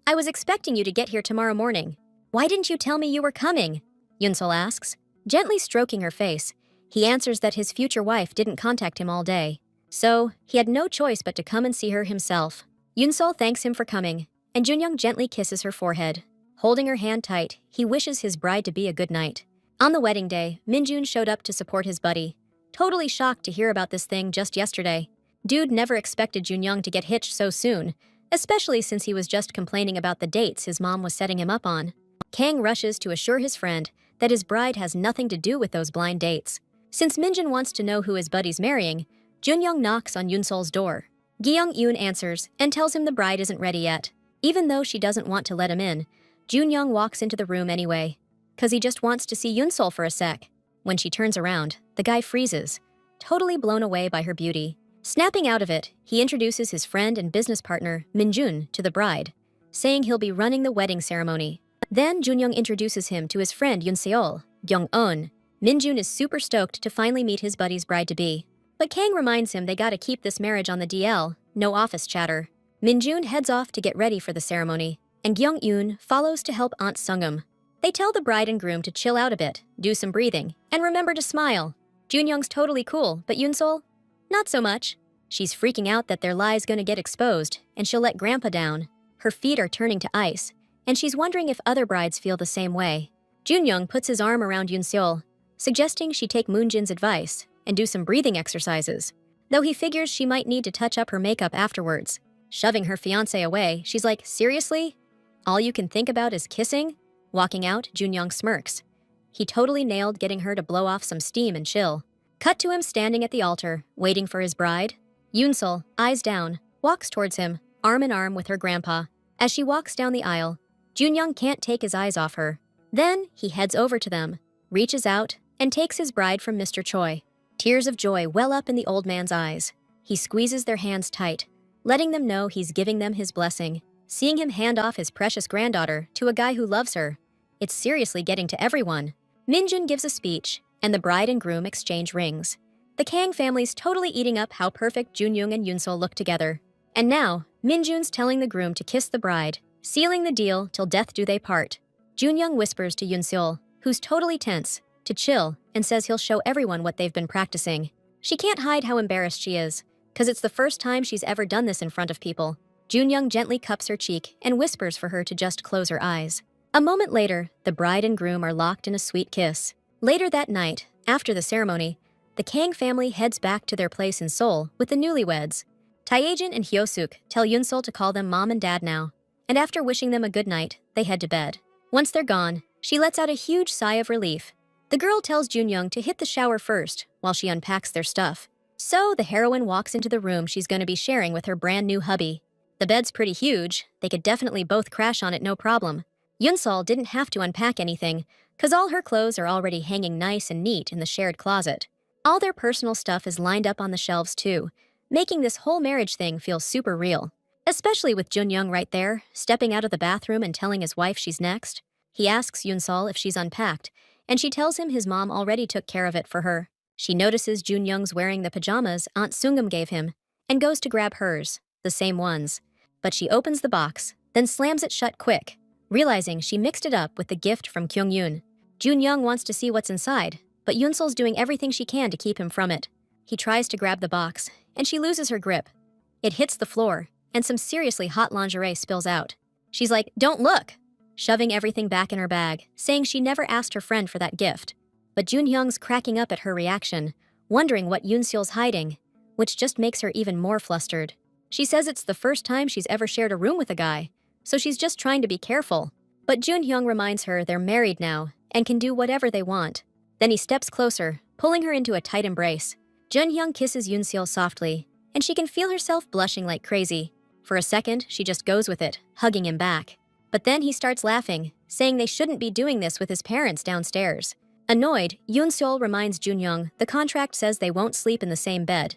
Speaker 1: I was expecting you to get here tomorrow morning. Why didn't you tell me you were coming? Yunsol asks, gently stroking her face. He answers that his future wife didn't contact him all day, so he had no choice but to come and see her himself. Yunsol thanks him for coming, and Junyoung gently kisses her forehead. Holding her hand tight, he wishes his bride to be a good night. On the wedding day, Minjun showed up to support his buddy. Totally shocked to hear about this thing just yesterday. Dude never expected Junyoung to get hitched so soon, especially since he was just complaining about the dates his mom was setting him up on. Kang rushes to assure his friend that his bride has nothing to do with those blind dates. Since Minjun wants to know who his buddy's marrying, Junyoung knocks on Yunsol's door. Gi-young-eun answers and tells him the bride isn't ready yet. Even though she doesn't want to let him in, Junyoung walks into the room anyway, cause he just wants to see Yunsol for a sec. When she turns around, the guy freezes, totally blown away by her beauty. Snapping out of it, he introduces his friend and business partner, Minjun, to the bride, saying he'll be running the wedding ceremony. Then Junyoung introduces him to his friend Yunseol, Gyeong-eun. Minjun is super stoked to finally meet his buddy's bride-to-be. But Kang reminds him they gotta keep this marriage on the DL, no office chatter. Minjun heads off to get ready for the ceremony, and Gyeong-eun follows to help Aunt Sungum. They tell the bride and groom to chill out a bit, do some breathing, and remember to smile. Junyoung's totally cool, but Yunsol? Not so much. She's freaking out that their lie's gonna get exposed, and she'll let Grandpa down. Her feet are turning to ice, and she's wondering if other brides feel the same way. Junyoung puts his arm around Yunseol, suggesting she take Moonjin's advice and do some breathing exercises, though he figures she might need to touch up her makeup afterwards. Shoving her fiancé away, she's like, seriously? All you can think about is kissing? Walking out, Junyoung smirks. He totally nailed getting her to blow off some steam and chill. Cut to him standing at the altar, waiting for his bride. Yunsol, eyes down, walks towards him, arm in arm with her grandpa. As she walks down the aisle, Junyoung can't take his eyes off her. Then he heads over to them, reaches out, and takes his bride from Mr. Choi. Tears of joy well up in the old man's eyes. He squeezes their hands tight, letting them know he's giving them his blessing. Seeing him hand off his precious granddaughter to a guy who loves her, it's seriously getting to everyone. Minjun gives a speech, and the bride and groom exchange rings. The Kang family's totally eating up how perfect Junyoung and Yunsol look together. And now, Minjun's telling the groom to kiss the bride, sealing the deal till death do they part. Junyoung whispers to Yunseol, who's totally tense, to chill, and says he'll show everyone what they've been practicing. She can't hide how embarrassed she is, cause it's the first time she's ever done this in front of people. Junyoung gently cups her cheek and whispers for her to just close her eyes. A moment later, the bride and groom are locked in a sweet kiss. Later that night, after the ceremony, the Kang family heads back to their place in Seoul with the newlyweds. Taejin and Hyosuk tell Yunsol to call them mom and dad now, and after wishing them a good night, they head to bed. Once they're gone, she lets out a huge sigh of relief. The girl tells Junyoung to hit the shower first while she unpacks their stuff. So the heroine walks into the room she's going to be sharing with her brand new hubby. The bed's pretty huge, they could definitely both crash on it no problem. Yunsol didn't have to unpack anything, cause all her clothes are already hanging nice and neat in the shared closet. All their personal stuff is lined up on the shelves too, making this whole marriage thing feel super real. Especially with Junyoung right there, stepping out of the bathroom and telling his wife she's next. He asks Yunsol if she's unpacked, and she tells him his mom already took care of it for her. She notices Junyoung's wearing the pajamas Aunt Sungum gave him, and goes to grab hers, the same ones. But she opens the box, then slams it shut quick, realizing she mixed it up with the gift from Kyung-yoon. Junyoung wants to see what's inside, but Yunsol's doing everything she can to keep him from it. He tries to grab the box, and she loses her grip. It hits the floor, and some seriously hot lingerie spills out. She's like, "Don't look!" Shoving everything back in her bag, saying she never asked her friend for that gift. But Junyoung's cracking up at her reaction, wondering what Yunseol's hiding, which just makes her even more flustered. She says it's the first time she's ever shared a room with a guy, so she's just trying to be careful. But Junyoung reminds her they're married now and can do whatever they want. Then he steps closer, pulling her into a tight embrace. Junyoung kisses Yunseol softly, and she can feel herself blushing like crazy. For a second, she just goes with it, hugging him back. But then he starts laughing, saying they shouldn't be doing this with his parents downstairs. Annoyed, Yunseol reminds Junyoung the contract says they won't sleep in the same bed,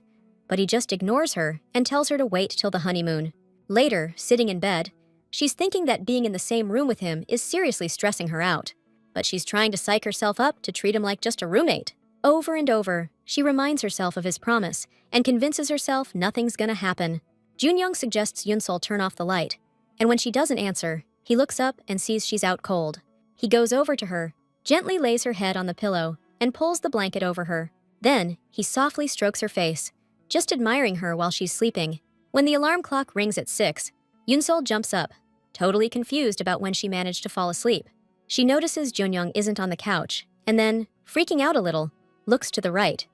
Speaker 1: but he just ignores her and tells her to wait till the honeymoon. Later, sitting in bed, she's thinking that being in the same room with him is seriously stressing her out. But she's trying to psych herself up to treat him like just a roommate. Over and over, she reminds herself of his promise and convinces herself nothing's gonna happen. Junyoung suggests Yunsol turn off the light, and when she doesn't answer, he looks up and sees she's out cold. He goes over to her, gently lays her head on the pillow, and pulls the blanket over her. Then, he softly strokes her face, just admiring her while she's sleeping. When the alarm clock rings at 6, Yunsol jumps up, totally confused about when she managed to fall asleep. She notices Junyoung isn't on the couch, and then, freaking out a little, looks to the right.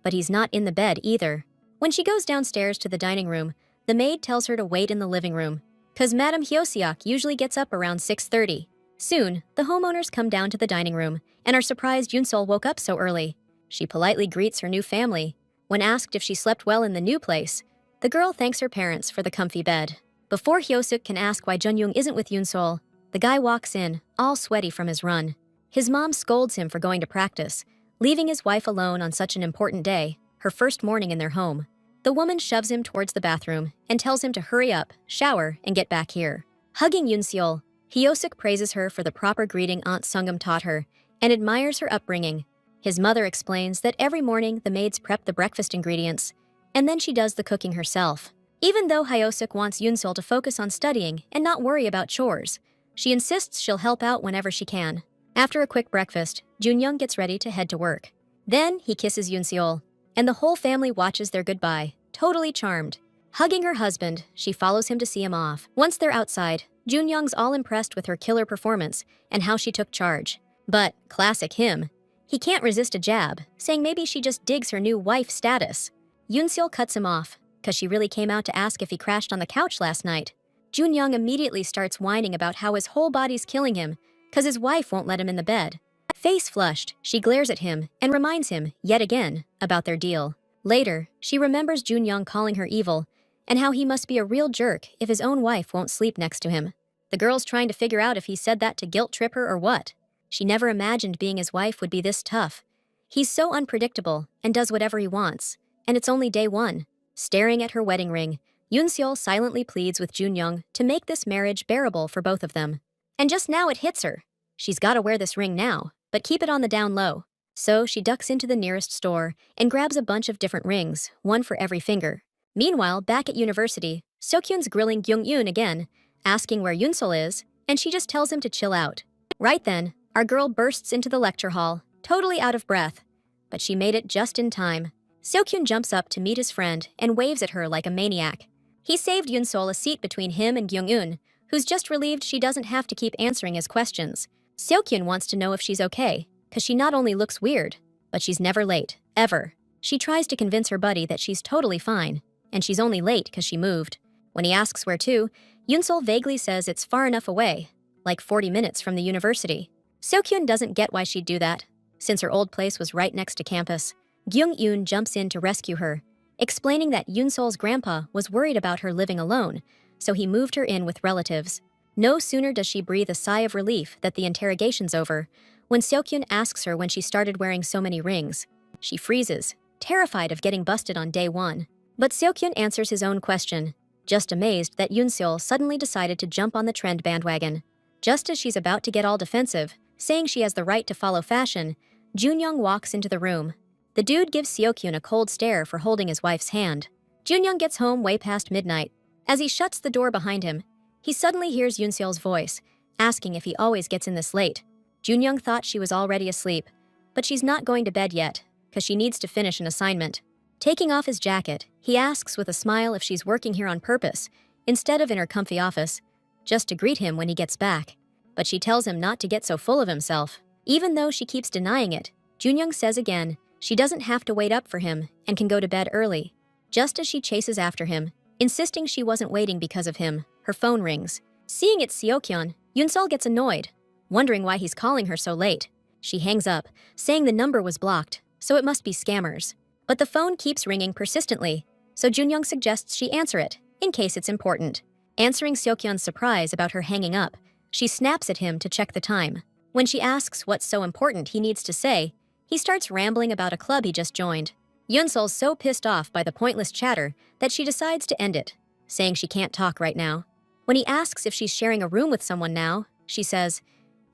Speaker 1: But he's not in the bed either. When she goes downstairs to the dining room, the maid tells her to wait in the living room, 'cause Madame Hyosiak usually gets up around 6:30. Soon, the homeowners come down to the dining room and are surprised Yunsol woke up so early. She politely greets her new family. When asked if she slept well in the new place, the girl thanks her parents for the comfy bed. Before Hyosuk can ask why Junyoung isn't with Yunsol, the guy walks in, all sweaty from his run. His mom scolds him for going to practice, leaving his wife alone on such an important day, her first morning in their home. The woman shoves him towards the bathroom and tells him to hurry up, shower, and get back here. Hugging Yunseol, Hyosuk praises her for the proper greeting Aunt Sungam taught her and admires her upbringing. His mother explains that every morning the maids prep the breakfast ingredients, and then she does the cooking herself. Even though Hyosuk wants Yunsol to focus on studying and not worry about chores, she insists she'll help out whenever she can. After a quick breakfast, Junyoung gets ready to head to work. Then he kisses Yunseol, and the whole family watches their goodbye, totally charmed. Hugging her husband, she follows him to see him off. Once they're outside, Junyoung's all impressed with her killer performance and how she took charge. But, classic him, he can't resist a jab, saying maybe she just digs her new wife status. Yunseol cuts him off, 'cause she really came out to ask if he crashed on the couch last night. Junyoung immediately starts whining about how his whole body's killing him, 'cause his wife won't let him in the bed. Face flushed, she glares at him and reminds him, yet again, about their deal. Later, she remembers Junyoung calling her evil and how he must be a real jerk if his own wife won't sleep next to him. The girl's trying to figure out if he said that to guilt trip her or what. She never imagined being his wife would be this tough. He's so unpredictable and does whatever he wants, and it's only day one. Staring at her wedding ring, Yunseol silently pleads with Junyoung to make this marriage bearable for both of them. And just now it hits her. She's gotta wear this ring now, but keep it on the down low. So she ducks into the nearest store and grabs a bunch of different rings, one for every finger. Meanwhile, back at university, Seokhyun's grilling Kyung-eun again, asking where Yunsol is, and she just tells him to chill out. Right then, our girl bursts into the lecture hall, totally out of breath. But she made it just in time. Seokhyun jumps up to meet his friend and waves at her like a maniac. He saved Yunsol a seat between him and Kyung-eun, who's just relieved she doesn't have to keep answering his questions. Seokhyun wants to know if she's okay, 'cause she not only looks weird, but she's never late, ever. She tries to convince her buddy that she's totally fine, and she's only late 'cause she moved. When he asks where to, Yunsol vaguely says it's far enough away, like 40 minutes from the university. Seokhyun doesn't get why she'd do that, since her old place was right next to campus. Kyung-eun jumps in to rescue her, explaining that Yunsol's grandpa was worried about her living alone, so he moved her in with relatives. No sooner does she breathe a sigh of relief that the interrogation's over, when Seokhyun asks her when she started wearing so many rings. She freezes, terrified of getting busted on day one. But Seokhyun answers his own question, just amazed that Yunsol suddenly decided to jump on the trend bandwagon. Just as she's about to get all defensive, saying she has the right to follow fashion, Junyoung walks into the room. The dude gives Seokhyun a cold stare for holding his wife's hand. Junyoung gets home way past midnight. As he shuts the door behind him, he suddenly hears Yunseol's voice, asking if he always gets in this late. Junyoung thought she was already asleep, but she's not going to bed yet, 'cause she needs to finish an assignment. Taking off his jacket, he asks with a smile if she's working here on purpose, instead of in her comfy office, just to greet him when he gets back. But she tells him not to get so full of himself. Even though she keeps denying it, Junyoung says again she doesn't have to wait up for him and can go to bed early. Just as she chases after him, insisting she wasn't waiting because of him, her phone rings. Seeing it's Seokhyun, Yunsol gets annoyed, wondering why he's calling her so late. She hangs up, saying the number was blocked, so it must be scammers. But the phone keeps ringing persistently, so Junyoung suggests she answer it, in case it's important. Answering Seokhyun's surprise about her hanging up, she snaps at him to check the time. When she asks what's so important he needs to say, he starts rambling about a club he just joined. Yunsol's so pissed off by the pointless chatter that she decides to end it, saying she can't talk right now. When he asks if she's sharing a room with someone now, she says,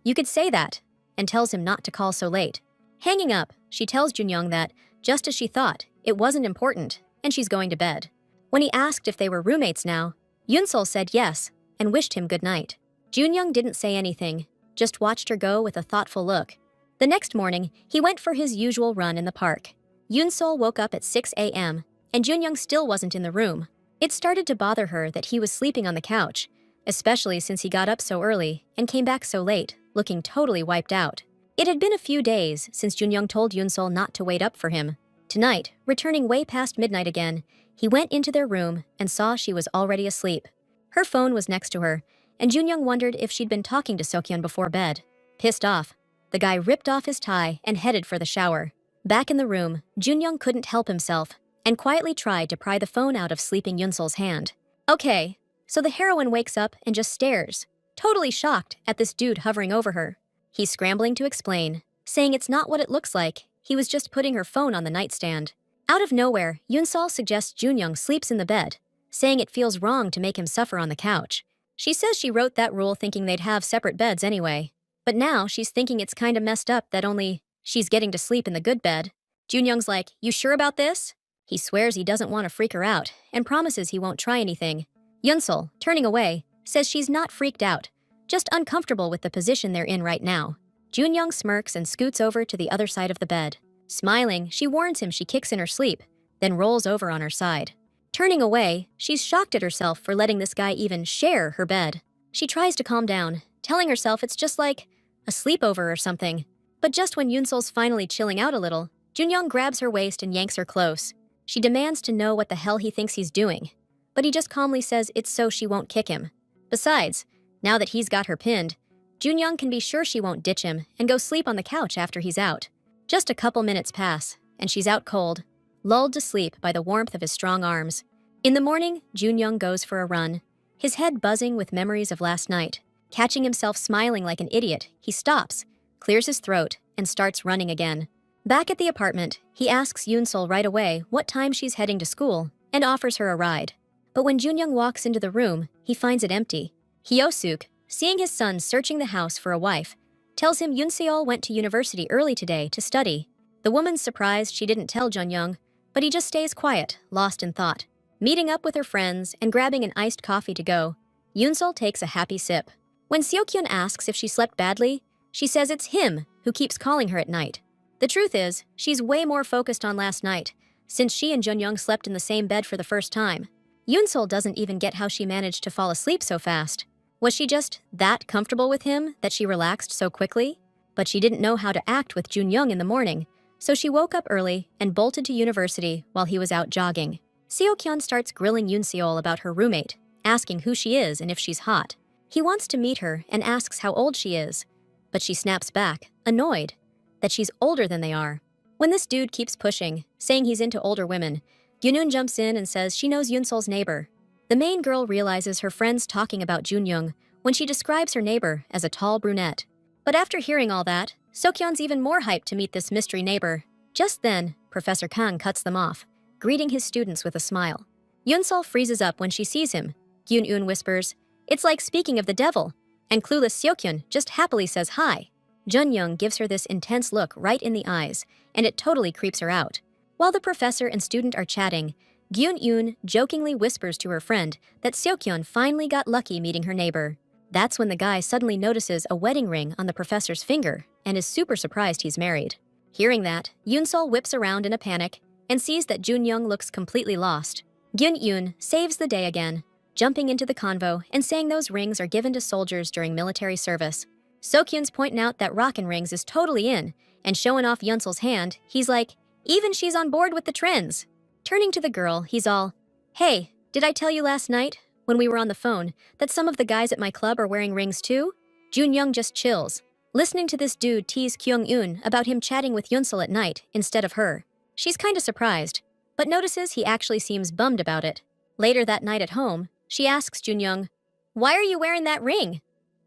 Speaker 1: "You could say that," and tells him not to call so late. Hanging up, she tells Junyoung that, just as she thought, it wasn't important, and she's going to bed. When he asked if they were roommates now, Yunsol said yes, and wished him good night. Junyoung didn't say anything, just watched her go with a thoughtful look. The next morning, he went for his usual run in the park. Yoon-sol woke up at 6 a.m., and Junyoung still wasn't in the room. It started to bother her that he was sleeping on the couch, especially since he got up so early and came back so late, looking totally wiped out. It had been a few days since Junyoung told Yoon-sol not to wait up for him. Tonight, returning way past midnight again, he went into their room and saw she was already asleep. Her phone was next to her, and Junyoung wondered if she'd been talking to Seokyeon before bed. Pissed off, the guy ripped off his tie and headed for the shower. Back in the room, Junyoung couldn't help himself and quietly tried to pry the phone out of sleeping Yoon-sol's hand. Okay, so the heroine wakes up and just stares, totally shocked at this dude hovering over her. He's scrambling to explain, saying it's not what it looks like, he was just putting her phone on the nightstand. Out of nowhere, Yoon-sol suggests Junyoung sleeps in the bed, saying it feels wrong to make him suffer on the couch. She says she wrote that rule thinking they'd have separate beds anyway. But now she's thinking it's kinda messed up that only she's getting to sleep in the good bed. Junyoung's like, "You sure about this?" He swears he doesn't want to freak her out and promises he won't try anything. Yoon-sol, turning away, says she's not freaked out, just uncomfortable with the position they're in right now. Junyoung smirks and scoots over to the other side of the bed. Smiling, she warns him she kicks in her sleep, then rolls over on her side. Turning away, she's shocked at herself for letting this guy even share her bed. She tries to calm down, telling herself it's just like a sleepover or something. But just when Yoon-sol's finally chilling out a little, Junyoung grabs her waist and yanks her close. She demands to know what the hell he thinks he's doing, but he just calmly says it's so she won't kick him. Besides, now that he's got her pinned, Junyoung can be sure she won't ditch him and go sleep on the couch after he's out. Just a couple minutes pass, and she's out cold, lulled to sleep by the warmth of his strong arms. In the morning, Junyoung goes for a run, his head buzzing with memories of last night. Catching himself smiling like an idiot, he stops, clears his throat, and starts running again. Back at the apartment, he asks Yoon-sol right away what time she's heading to school and offers her a ride. But when Junyoung walks into the room, he finds it empty. Hyo-suk, seeing his son searching the house for a wife, tells him Yoon-seol went to university early today to study. The woman's surprised she didn't tell Junyoung, but he just stays quiet, lost in thought. Meeting up with her friends and grabbing an iced coffee to go, Yoon-sol takes a happy sip. When Seokyeon asks if she slept badly, she says it's him who keeps calling her at night. The truth is, she's way more focused on last night, since she and Junyoung slept in the same bed for the first time. Yoon-sol doesn't even get how she managed to fall asleep so fast. Was she just that comfortable with him that she relaxed so quickly? But she didn't know how to act with Junyoung in the morning, so she woke up early and bolted to university while he was out jogging. Seokyeon starts grilling Yoon-seol about her roommate, asking who she is and if she's hot. He wants to meet her and asks how old she is, but she snaps back, annoyed, that she's older than they are. When this dude keeps pushing, saying he's into older women, Gyunun jumps in and says she knows Yoon-sol's neighbor. The main girl realizes her friend's talking about Junyoung when she describes her neighbor as a tall brunette. But after hearing all that, Seokyeon's even more hyped to meet this mystery neighbor. Just then, Professor Kang cuts them off, greeting his students with a smile. Yoon-sol freezes up when she sees him. Gyun-un whispers, "It's like speaking of the devil," and clueless Seokyeon just happily says hi. Junyoung gives her this intense look right in the eyes, and it totally creeps her out. While the professor and student are chatting, Gyun-un jokingly whispers to her friend that Seokyeon finally got lucky meeting her neighbor. That's when the guy suddenly notices a wedding ring on the professor's finger and is super surprised he's married. Hearing that, Yoon-sol whips around in a panic and sees that Junyoung looks completely lost. Gyun-un saves the day again, jumping into the convo and saying those rings are given to soldiers during military service. Seokyeon's pointing out that rockin' rings is totally in, and showing off Yoon-sol's hand, he's like, even she's on board with the trends. Turning to the girl, he's all, "Hey, did I tell you last night, when we were on the phone, that some of the guys at my club are wearing rings too?" Junyoung just chills, listening to this dude tease Kyung-un about him chatting with Yoon-sol at night instead of her. She's kinda surprised, but notices he actually seems bummed about it. Later that night at home, she asks Junyoung, "Why are you wearing that ring?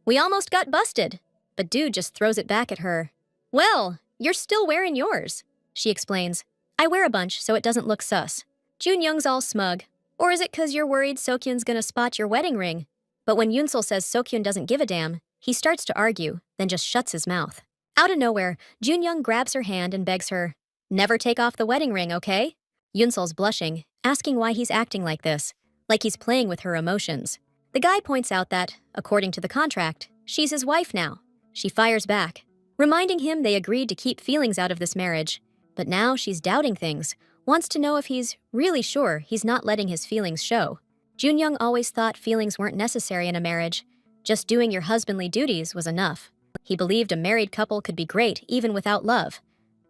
Speaker 1: We almost got busted." But dude just throws it back at her. "Well, you're still wearing yours," she explains. "I wear a bunch so it doesn't look sus." Junyoung's all smug. "Or is it 'cause you're worried Seokyeon's gonna spot your wedding ring?" But when Yoon-sol says Seokyeon doesn't give a damn, he starts to argue, then just shuts his mouth. Out of nowhere, Junyoung grabs her hand and begs her, "Never take off the wedding ring, okay?" Yoon-sol's blushing, asking why he's acting like this, like he's playing with her emotions. The guy points out that, according to the contract, she's his wife now. She fires back, reminding him they agreed to keep feelings out of this marriage. But now she's doubting things, wants to know if he's really sure he's not letting his feelings show. Junyoung always thought feelings weren't necessary in a marriage. Just doing your husbandly duties was enough. He believed a married couple could be great even without love.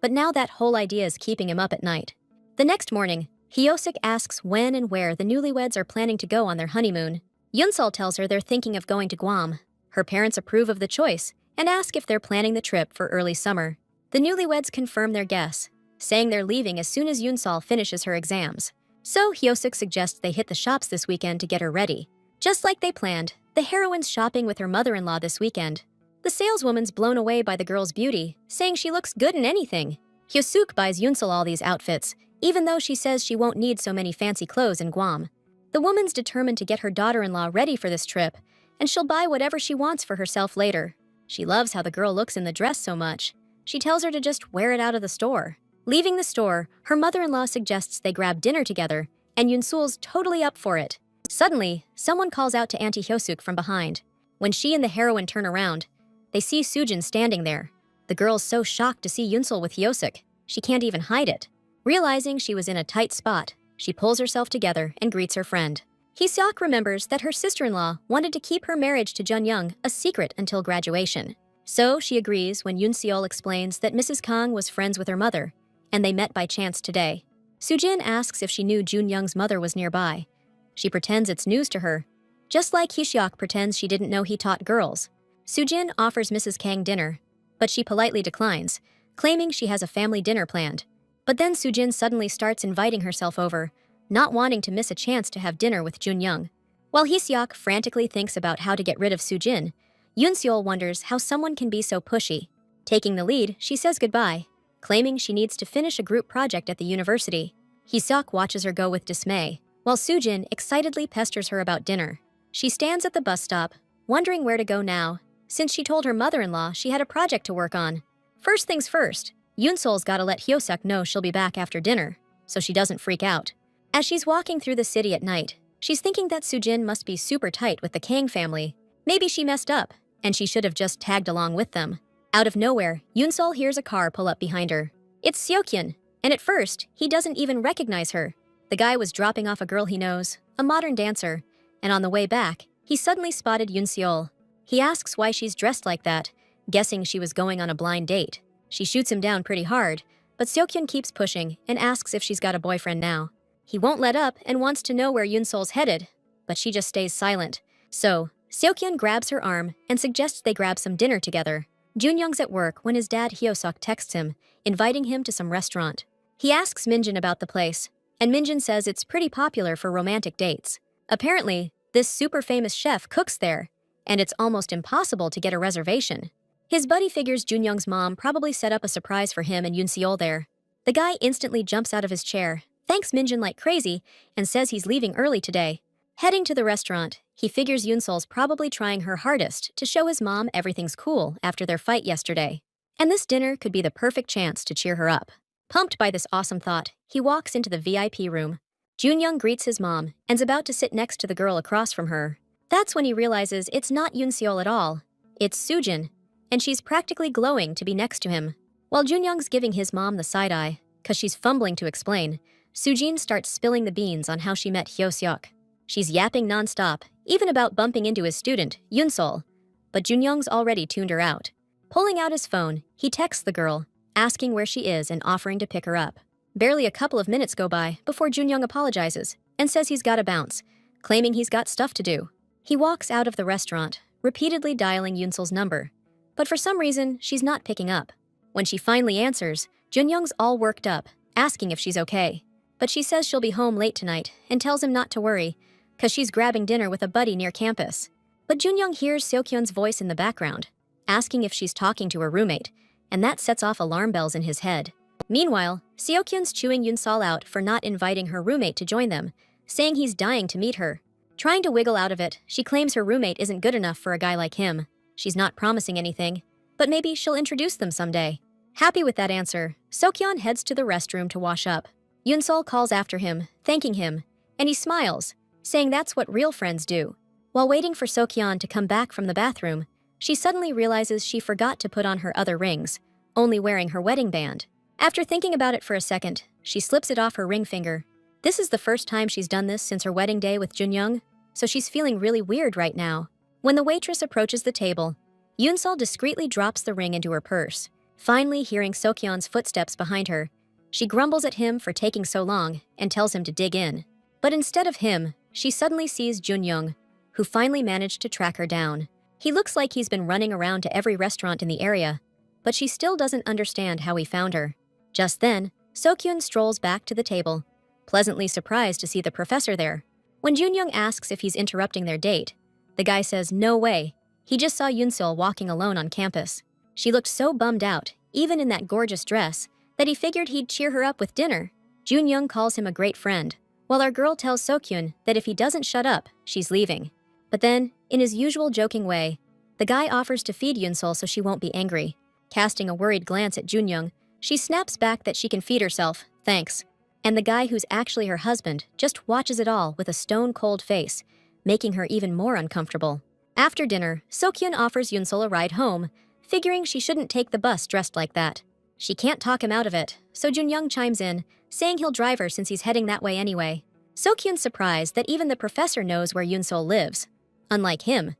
Speaker 1: But now that whole idea is keeping him up at night. The next morning, Hyosik asks when and where the newlyweds are planning to go on their honeymoon. Yunsol tells her they're thinking of going to Guam. Her parents approve of the choice and ask if they're planning the trip for early summer. The newlyweds confirm their guess, saying they're leaving as soon as Yunsol finishes her exams. So Hyosik suggests they hit the shops this weekend to get her ready. Just like they planned, the heroine's shopping with her mother-in-law this weekend. The saleswoman's blown away by the girl's beauty, saying she looks good in anything. Hyosuk buys Yunsol all these outfits, even though she says she won't need so many fancy clothes in Guam. The woman's determined to get her daughter-in-law ready for this trip, and she'll buy whatever she wants for herself later. She loves how the girl looks in the dress so much. She tells her to just wear it out of the store. Leaving the store, her mother-in-law suggests they grab dinner together, and Yunsul's totally up for it. Suddenly, someone calls out to Auntie Hyosuk from behind. When she and the heroine turn around, they see Sujin standing there. The girl's so shocked to see Yunsul with Hyosuk, she can't even hide it. Realizing she was in a tight spot, she pulls herself together and greets her friend. Hyosuk remembers that her sister-in-law wanted to keep her marriage to Junyoung a secret until graduation. So she agrees when Yunseol explains that Mrs. Kang was friends with her mother, and they met by chance today. Sujin asks if she knew Junyoung's mother was nearby. She pretends it's news to her, just like Hyosuk pretends she didn't know he taught girls. Sujin offers Mrs. Kang dinner, but she politely declines, claiming she has a family dinner planned. But then Sujin suddenly starts inviting herself over, not wanting to miss a chance to have dinner with Junyoung. While Hyosuk frantically thinks about how to get rid of Sujin, Yunseol wonders how someone can be so pushy. Taking the lead, she says goodbye, claiming she needs to finish a group project at the university. Hyosuk watches her go with dismay, while Sujin excitedly pesters her about dinner. She stands at the bus stop, wondering where to go now, since she told her mother-in-law she had a project to work on. First things first, Yunsol's gotta let Hyosuk know she'll be back after dinner, so she doesn't freak out. As she's walking through the city at night, she's thinking that Sujin must be super tight with the Kang family. Maybe she messed up, and she should have just tagged along with them. Out of nowhere, Yunsol hears a car pull up behind her. It's Seokyun, and at first, he doesn't even recognize her. The guy was dropping off a girl he knows, a modern dancer, and on the way back, he suddenly spotted Yunseol. He asks why she's dressed like that, guessing she was going on a blind date. She shoots him down pretty hard, but Seokyun keeps pushing and asks if she's got a boyfriend now. He won't let up and wants to know where Yunsol's headed, but she just stays silent. So, Seokyun grabs her arm and suggests they grab some dinner together. Junyoung's at work when his dad Hyosuk texts him, inviting him to some restaurant. He asks Minjin about the place, and Minjin says it's pretty popular for romantic dates. Apparently, this super famous chef cooks there, and it's almost impossible to get a reservation. His buddy figures Junyoung's mom probably set up a surprise for him and Yunseol there. The guy instantly jumps out of his chair, thanks Minjin like crazy, and says he's leaving early today. Heading to the restaurant, he figures Yunsol's probably trying her hardest to show his mom everything's cool after their fight yesterday. And this dinner could be the perfect chance to cheer her up. Pumped by this awesome thought, he walks into the VIP room. Junyoung greets his mom and's about to sit next to the girl across from her. That's when he realizes it's not Yunseol at all. It's Sujin, and she's practically glowing to be next to him. While Junyoung's giving his mom the side eye, cause she's fumbling to explain, Sujin starts spilling the beans on how she met Hyosuk. She's yapping nonstop, even about bumping into his student, Yunsol, but Junyoung's already tuned her out. Pulling out his phone, he texts the girl, asking where she is and offering to pick her up. Barely a couple of minutes go by before Junyoung apologizes and says he's gotta bounce, claiming he's got stuff to do. He walks out of the restaurant, repeatedly dialing Yunsol's number, but for some reason, she's not picking up. When she finally answers, Junyoung's all worked up, asking if she's okay. But she says she'll be home late tonight and tells him not to worry, cause she's grabbing dinner with a buddy near campus. But Junyoung hears Seokyun's voice in the background, asking if she's talking to her roommate, and that sets off alarm bells in his head. Meanwhile, Seokyun's chewing Yunsol out for not inviting her roommate to join them, saying he's dying to meet her. Trying to wiggle out of it, she claims her roommate isn't good enough for a guy like him. She's not promising anything, but maybe she'll introduce them someday. Happy with that answer, Seokyun heads to the restroom to wash up. Yunsol calls after him, thanking him, and he smiles, saying that's what real friends do. While waiting for Sokyeon to come back from the bathroom, she suddenly realizes she forgot to put on her other rings, only wearing her wedding band. After thinking about it for a second, she slips it off her ring finger. This is the first time she's done this since her wedding day with Junyoung, so she's feeling really weird right now. When the waitress approaches the table, Yoonsol discreetly drops the ring into her purse. Finally hearing Sokyeon's footsteps behind her, she grumbles at him for taking so long and tells him to dig in. But instead of him, she suddenly sees Junyoung, who finally managed to track her down. He looks like he's been running around to every restaurant in the area, but she still doesn't understand how he found her. Just then, Sokyeon strolls back to the table, pleasantly surprised to see the professor there. When Junyoung asks if he's interrupting their date, the guy says no way, he just saw Yoonsol walking alone on campus. She looked so bummed out, even in that gorgeous dress, that he figured he'd cheer her up with dinner. Junyoung calls him a great friend, while our girl tells Sokyeon that if he doesn't shut up, she's leaving. But then, in his usual joking way, the guy offers to feed Yoonsol so she won't be angry. Casting a worried glance at Junyoung, she snaps back that she can feed herself, thanks. And the guy who's actually her husband just watches it all with a stone-cold face, making her even more uncomfortable. After dinner, Sokyeon offers Yoonsol a ride home, figuring she shouldn't take the bus dressed like that. She can't talk him out of it, so Junyoung chimes in, saying he'll drive her since he's heading that way anyway. Sokyeon's surprised that even the professor knows where Yoonsol lives, unlike him.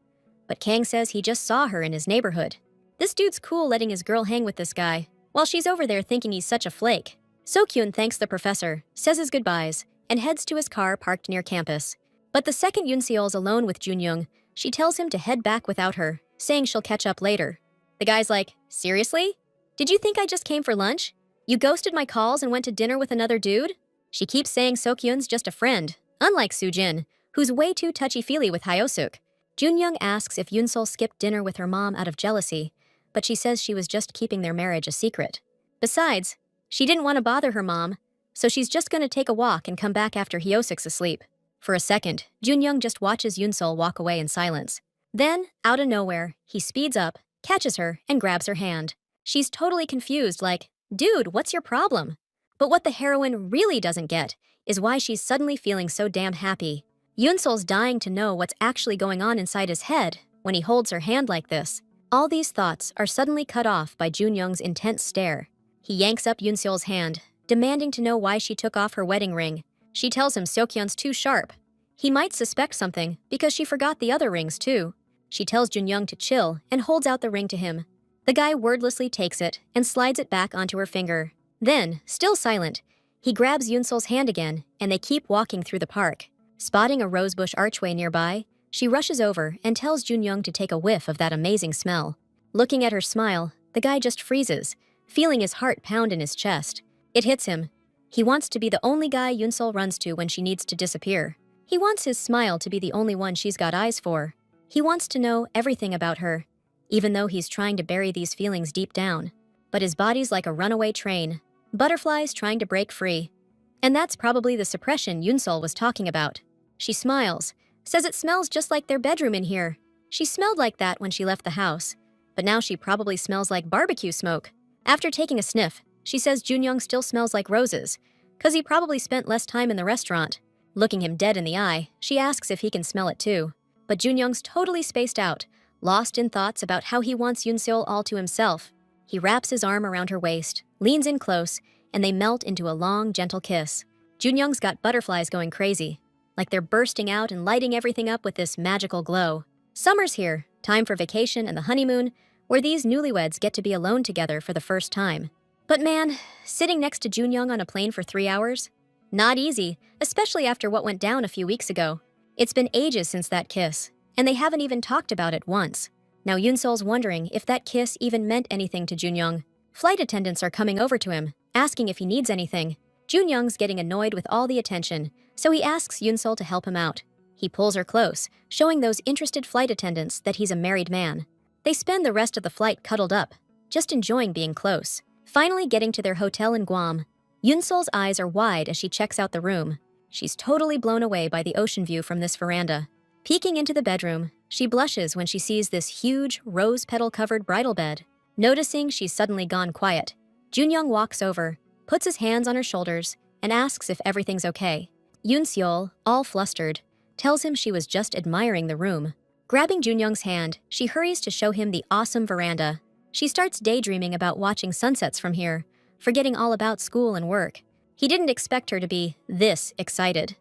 Speaker 1: But Kang says he just saw her in his neighborhood. This dude's cool letting his girl hang with this guy, while she's over there thinking he's such a flake. Sokyeon thanks the professor, says his goodbyes, and heads to his car parked near campus. But the second Yoonseol's alone with Junyoung, she tells him to head back without her, saying she'll catch up later. The guy's like, seriously? Did you think I just came for lunch? You ghosted my calls and went to dinner with another dude? She keeps saying Sokyeon's just a friend, unlike Sujin, who's way too touchy-feely with Hyosuk. Junyoung asks if Yoonsol skipped dinner with her mom out of jealousy, but she says she was just keeping their marriage a secret. Besides, she didn't want to bother her mom, so she's just going to take a walk and come back after Hyosuk's asleep. For a second, Junyoung just watches Yoonsol walk away in silence. Then, out of nowhere, he speeds up, catches her, and grabs her hand. She's totally confused, like, dude, what's your problem? But what the heroine really doesn't get is why she's suddenly feeling so damn happy. Yoonsol's dying to know what's actually going on inside his head when he holds her hand like this. All these thoughts are suddenly cut off by Junyoung's intense stare. He yanks up Yoonsol's hand, demanding to know why she took off her wedding ring. She tells him Sokyeon's too sharp. He might suspect something because she forgot the other rings too. She tells Junyoung to chill and holds out the ring to him. The guy wordlessly takes it and slides it back onto her finger. Then, still silent, he grabs Yoonsol's hand again and they keep walking through the park. Spotting a rosebush archway nearby, she rushes over and tells Junyoung to take a whiff of that amazing smell. Looking at her smile, the guy just freezes, feeling his heart pound in his chest. It hits him. He wants to be the only guy Yoonsol runs to when she needs to disappear. He wants his smile to be the only one she's got eyes for. He wants to know everything about her, even though he's trying to bury these feelings deep down. But his body's like a runaway train, butterflies trying to break free. And that's probably the suppression Yoonsol was talking about. She smiles, says it smells just like their bedroom in here. She smelled like that when she left the house, but now she probably smells like barbecue smoke. After taking a sniff, she says Junyoung still smells like roses, 'cause he probably spent less time in the restaurant. Looking him dead in the eye, she asks if he can smell it too. But Junyoung's totally spaced out, lost in thoughts about how he wants Yoonsol all to himself. He wraps his arm around her waist, leans in close, and they melt into a long, gentle kiss. Junyoung's got butterflies going crazy, like they're bursting out and lighting everything up with this magical glow. Summer's here, time for vacation and the honeymoon, where these newlyweds get to be alone together for the first time. But man, sitting next to Junyoung on a plane for 3 hours? Not easy, especially after what went down a few weeks ago. It's been ages since that kiss, and they haven't even talked about it once. Now Yoonsol's wondering if that kiss even meant anything to Junyoung. Flight attendants are coming over to him, asking if he needs anything. Junyoung's getting annoyed with all the attention, so he asks Yoonsol to help him out. He pulls her close, showing those interested flight attendants that he's a married man. They spend the rest of the flight cuddled up, just enjoying being close. Finally getting to their hotel in Guam, Yoonsol's eyes are wide as she checks out the room. She's totally blown away by the ocean view from this veranda. Peeking into the bedroom, she blushes when she sees this huge, rose petal-covered bridal bed. Noticing she's suddenly gone quiet, Junyoung walks over, puts his hands on her shoulders, and asks if everything's okay. Yoonseol, all flustered, tells him she was just admiring the room. Grabbing Junyoung's hand, she hurries to show him the awesome veranda. She starts daydreaming about watching sunsets from here, forgetting all about school and work. He didn't expect her to be this excited.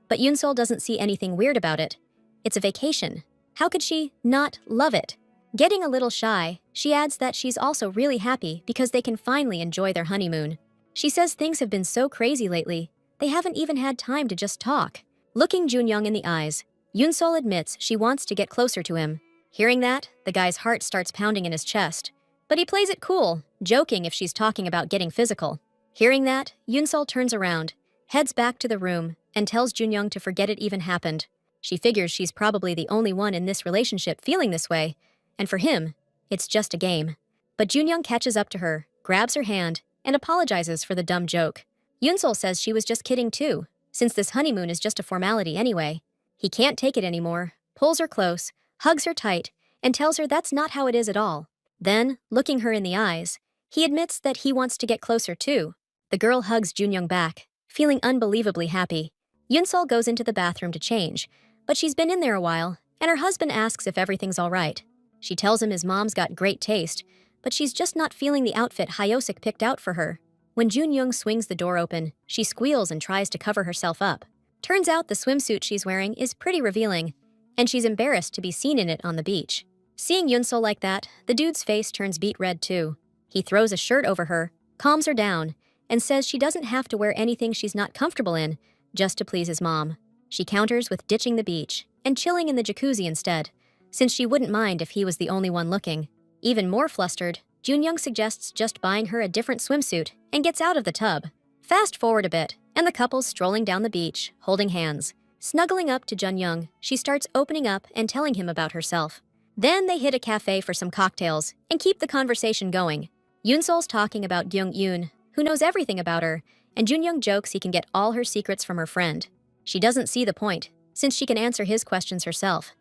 Speaker 1: But Yoonsol doesn't see anything weird about it. It's a vacation. How could she not love it? Getting a little shy, she adds that she's also really happy because they can finally enjoy their honeymoon. She says things have been so crazy lately, they haven't even had time to just talk. Looking Junyoung in the eyes, Yoonsol admits she wants to get closer to him. Hearing that, the guy's heart starts pounding in his chest. But he plays it cool, joking if she's talking about getting physical. Hearing that, Yoonsol turns around, heads back to the room, and tells Junyoung to forget it even happened. She figures she's probably the only one in this relationship feeling this way, and for him, it's just a game. But Junyoung catches up to her, grabs her hand, and apologizes for the dumb joke. Yoonsol says she was just kidding too, since this honeymoon is just a formality anyway. He can't take it anymore, pulls her close, hugs her tight, and tells her that's not how it is at all. Then, looking her in the eyes, he admits that he wants to get closer too. The girl hugs Junyoung back, feeling unbelievably happy. Yoonsol goes into the bathroom to change, but she's been in there a while, and her husband asks if everything's all right. She tells him his mom's got great taste, but she's just not feeling the outfit Hyosik picked out for her. When Junyoung swings the door open, she squeals and tries to cover herself up. Turns out the swimsuit she's wearing is pretty revealing, and she's embarrassed to be seen in it on the beach. Seeing Yoonsol like that, the dude's face turns beet red too. He throws a shirt over her, calms her down, and says she doesn't have to wear anything she's not comfortable in, just to please his mom. She counters with ditching the beach and chilling in the jacuzzi instead, since she wouldn't mind if he was the only one looking. Even more flustered, Junyoung suggests just buying her a different swimsuit and gets out of the tub. Fast forward a bit, and the couple's strolling down the beach, holding hands. Snuggling up to Junyoung, she starts opening up and telling him about herself. Then they hit a cafe for some cocktails and keep the conversation going. Yoonsol's talking about Gyung-yoon, who knows everything about her, and Junyoung jokes he can get all her secrets from her friend. She doesn't see the point, since she can answer his questions herself.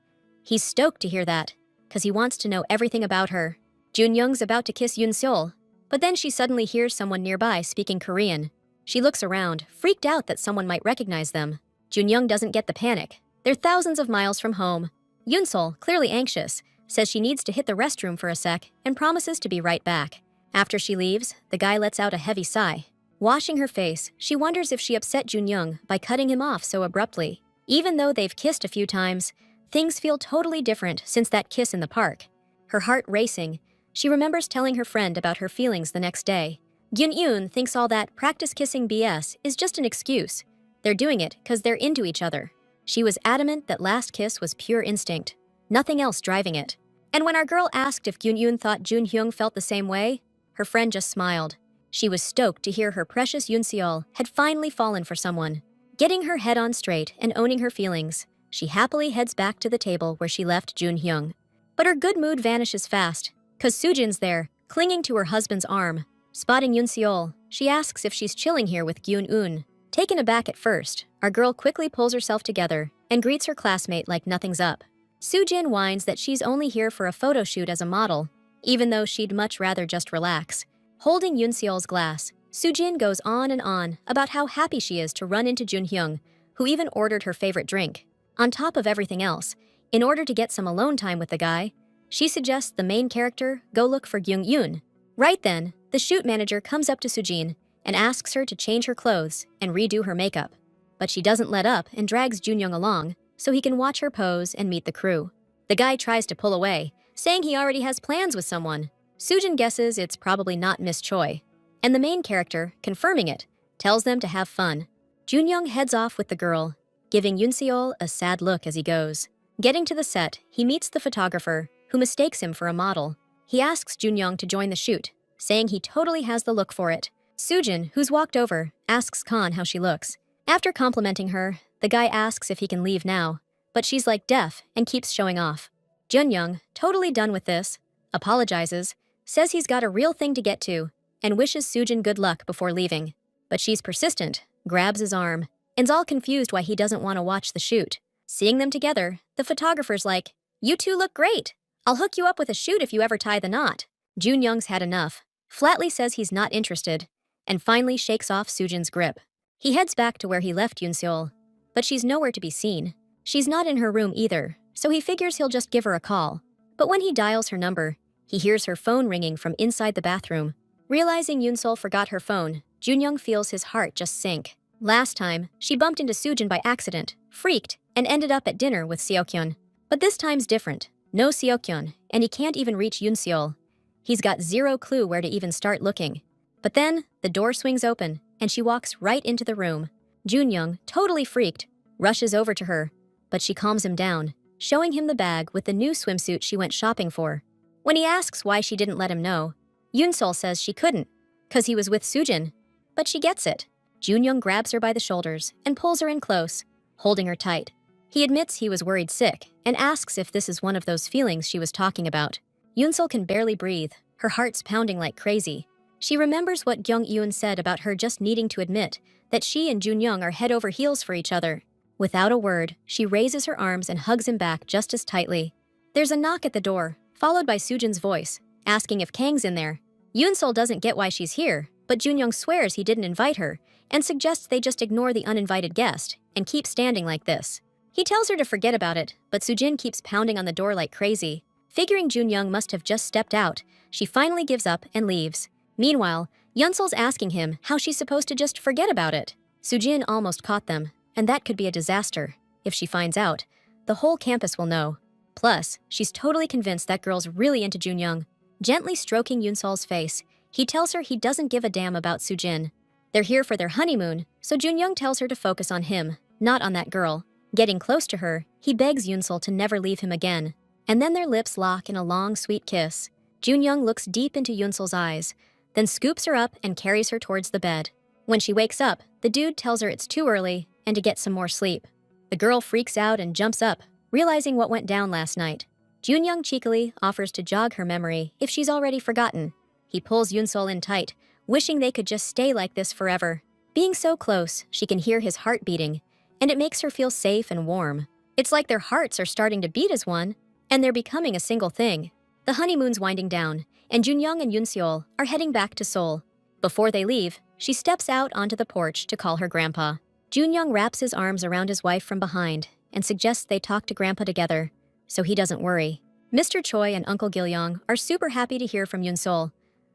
Speaker 1: He's stoked to hear that, because he wants to know everything about her. Junyoung's about to kiss Yoon-sol, but then she suddenly hears someone nearby speaking Korean. She looks around, freaked out that someone might recognize them. Junyoung doesn't get the panic. They're thousands of miles from home. Yoon-sol, clearly anxious, says she needs to hit the restroom for a sec and promises to be right back. After she leaves, the guy lets out a heavy sigh. Washing her face, she wonders if she upset Junyoung by cutting him off so abruptly. Even though they've kissed a few times, things feel totally different since that kiss in the park. Her heart racing, she remembers telling her friend about her feelings the next day. Gyun-yoon thinks all that practice kissing BS is just an excuse. They're doing it because they're into each other. She was adamant that last kiss was pure instinct, nothing else driving it. And when our girl asked if Gyun-yoon thought Jun-hyung felt the same way, her friend just smiled. She was stoked to hear her precious Yoon-seol had finally fallen for someone. Getting her head on straight and owning her feelings, she happily heads back to the table where she left Jun-hyung. But her good mood vanishes fast, cause Sujin's there, clinging to her husband's arm. Spotting Yoon-seol, she asks if she's chilling here with Gyun-eun. Taken aback at first, our girl quickly pulls herself together and greets her classmate like nothing's up. Sujin whines that she's only here for a photo shoot as a model, even though she'd much rather just relax. Holding Yoon-seol's glass, Sujin goes on and on about how happy she is to run into Jun-hyung, who even ordered her favorite drink. On top of everything else, in order to get some alone time with the guy, she suggests the main character go look for Gyung-yoon. Right then, the shoot manager comes up to Sujin and asks her to change her clothes and redo her makeup. But she doesn't let up and drags Junyoung along so he can watch her pose and meet the crew. The guy tries to pull away, saying he already has plans with someone. Sujin guesses it's probably not Miss Choi. And the main character, confirming it, tells them to have fun. Junyoung heads off with the girl, giving Yoon-seol a sad look as he goes. Getting to the set, he meets the photographer, who mistakes him for a model. He asks Junyoung to join the shoot, saying he totally has the look for it. Sujin, who's walked over, asks Khan how she looks. After complimenting her, the guy asks if he can leave now, but she's like deaf and keeps showing off. Junyoung, totally done with this, apologizes, says he's got a real thing to get to, and wishes Sujin good luck before leaving. But she's persistent, grabs his arm, and's all confused why he doesn't want to watch the shoot. Seeing them together, the photographer's like, "You two look great. I'll hook you up with a shoot if you ever tie the knot." Junyoung's had enough, flatly says he's not interested, and finally shakes off Sujin's grip. He heads back to where he left Yoon-seol, but she's nowhere to be seen. She's not in her room either, so he figures he'll just give her a call. But when he dials her number, he hears her phone ringing from inside the bathroom. Realizing Yoonsol forgot her phone, Junyoung feels his heart just sink. Last time, she bumped into Soojin by accident, freaked, and ended up at dinner with Seokyeon. But this time's different. No Seokyeon, and he can't even reach Yoonseol. He's got zero clue where to even start looking. But then, the door swings open, and she walks right into the room. Junyoung, totally freaked, rushes over to her, but she calms him down, showing him the bag with the new swimsuit she went shopping for. When he asks why she didn't let him know, Yoonsol says she couldn't, 'cause he was with Soojin. But she gets it. Junyoung grabs her by the shoulders and pulls her in close, holding her tight. He admits he was worried sick and asks if this is one of those feelings she was talking about. Yoonsol can barely breathe, her heart's pounding like crazy. She remembers what Gyeong-eun said about her just needing to admit that she and Junyoung are head over heels for each other. Without a word, she raises her arms and hugs him back just as tightly. There's a knock at the door, followed by Soojin's voice, asking if Kang's in there. Yoonsol doesn't get why she's here, but Junyoung swears he didn't invite her and suggests they just ignore the uninvited guest and keep standing like this. He tells her to forget about it, but Soojin keeps pounding on the door like crazy. Figuring Junyoung must have just stepped out, she finally gives up and leaves. Meanwhile, Yunsol's asking him how she's supposed to just forget about it. Soojin almost caught them, and that could be a disaster. If she finds out, the whole campus will know. Plus, she's totally convinced that girl's really into Junyoung. Gently stroking Yunsol's face, he tells her he doesn't give a damn about Soojin. They're here for their honeymoon, so Junyoung tells her to focus on him, not on that girl. Getting close to her, he begs Yoonsol to never leave him again. And then their lips lock in a long, sweet kiss. Junyoung looks deep into Yoonsol's eyes, then scoops her up and carries her towards the bed. When she wakes up, the dude tells her it's too early and to get some more sleep. The girl freaks out and jumps up, realizing what went down last night. Junyoung cheekily offers to jog her memory if she's already forgotten. He pulls Yoonsol in tight, wishing they could just stay like this forever. Being so close, she can hear his heart beating, and it makes her feel safe and warm. It's like their hearts are starting to beat as one, and they're becoming a single thing. The honeymoon's winding down, and Junyoung and Yoonseol are heading back to Seoul. Before they leave, she steps out onto the porch to call her grandpa. Junyoung wraps his arms around his wife from behind and suggests they talk to grandpa together, so he doesn't worry. Mr. Choi and Uncle Gilyong are super happy to hear from Yoonsol,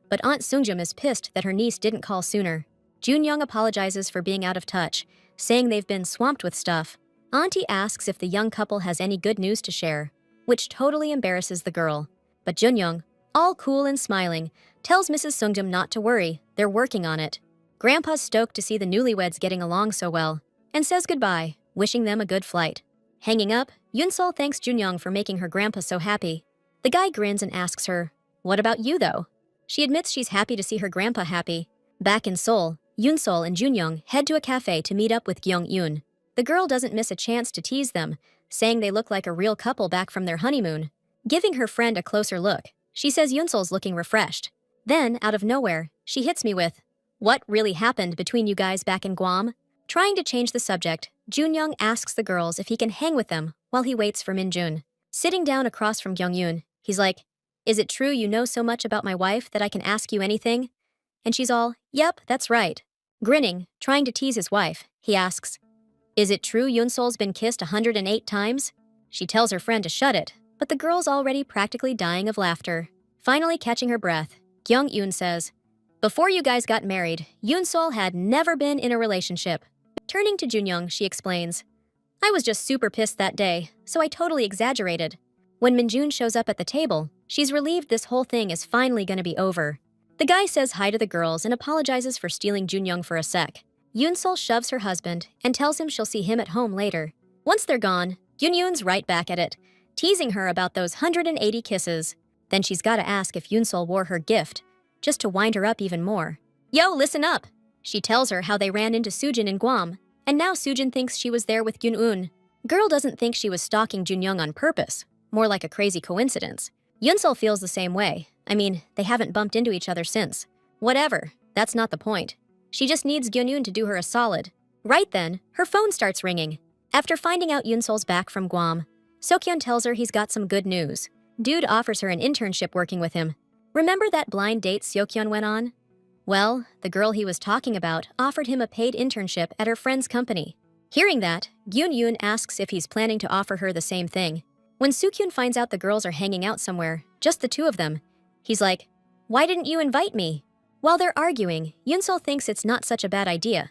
Speaker 1: but Aunt Sungjum is pissed that her niece didn't call sooner. Junyoung apologizes for being out of touch, saying they've been swamped with stuff. Auntie asks if the young couple has any good news to share, which totally embarrasses the girl. But Junyoung, all cool and smiling, tells Mrs. Sungjum not to worry, they're working on it. Grandpa's stoked to see the newlyweds getting along so well, and says goodbye, wishing them a good flight. Hanging up, Yoonsol thanks Junyoung for making her grandpa so happy. The guy grins and asks her, "What about you, though?" She admits she's happy to see her grandpa happy. Back in Seoul, Yoonsol and Junyoung head to a cafe to meet up with Gyeong-eun. The girl doesn't miss a chance to tease them, saying they look like a real couple back from their honeymoon. Giving her friend a closer look, she says Yoonsol's looking refreshed. Then, out of nowhere, she hits me with, "What really happened between you guys back in Guam?" Trying to change the subject, Junyoung asks the girls if he can hang with them while he waits for Minjun. Sitting down across from Gyeong-eun, he's like, "Is it true you know so much about my wife that I can ask you anything?" And she's all, "Yep, that's right." Grinning, trying to tease his wife, he asks, "Is it true Yoonsol's been kissed 108 times? She tells her friend to shut it, but the girl's already practically dying of laughter. Finally catching her breath, Gyeong-eun says, "Before you guys got married, Yoonsol had never been in a relationship." Turning to Junyoung, she explains, "I was just super pissed that day, so I totally exaggerated." When Minjun shows up at the table, she's relieved this whole thing is finally gonna be over. The guy says hi to the girls and apologizes for stealing Junyoung for a sec. Yoonsol shoves her husband and tells him she'll see him at home later. Once they're gone, Yoonyoon's right back at it, teasing her about those 180 kisses. Then she's gotta ask if Yoonsol wore her gift, just to wind her up even more. "Yo, listen up!" She tells her how they ran into Soojin in Guam, and now Soojin thinks she was there with Gyun-eun. Girl doesn't think she was stalking Junyoung on purpose, more like a crazy coincidence. Yoonsol feels the same way. I mean, they haven't bumped into each other since. Whatever, that's not the point. She just needs Gyun-eun to do her a solid. Right then, her phone starts ringing. After finding out Yoonsol's back from Guam, Seokyeon tells her he's got some good news. Dude offers her an internship working with him. Remember that blind date Seokyeon went on? Well, the girl he was talking about offered him a paid internship at her friend's company. Hearing that, Gyun-yoon asks if he's planning to offer her the same thing. When Soo-kyun finds out the girls are hanging out somewhere, just the two of them, he's like, "Why didn't you invite me?" While they're arguing, Yoon-sol thinks it's not such a bad idea,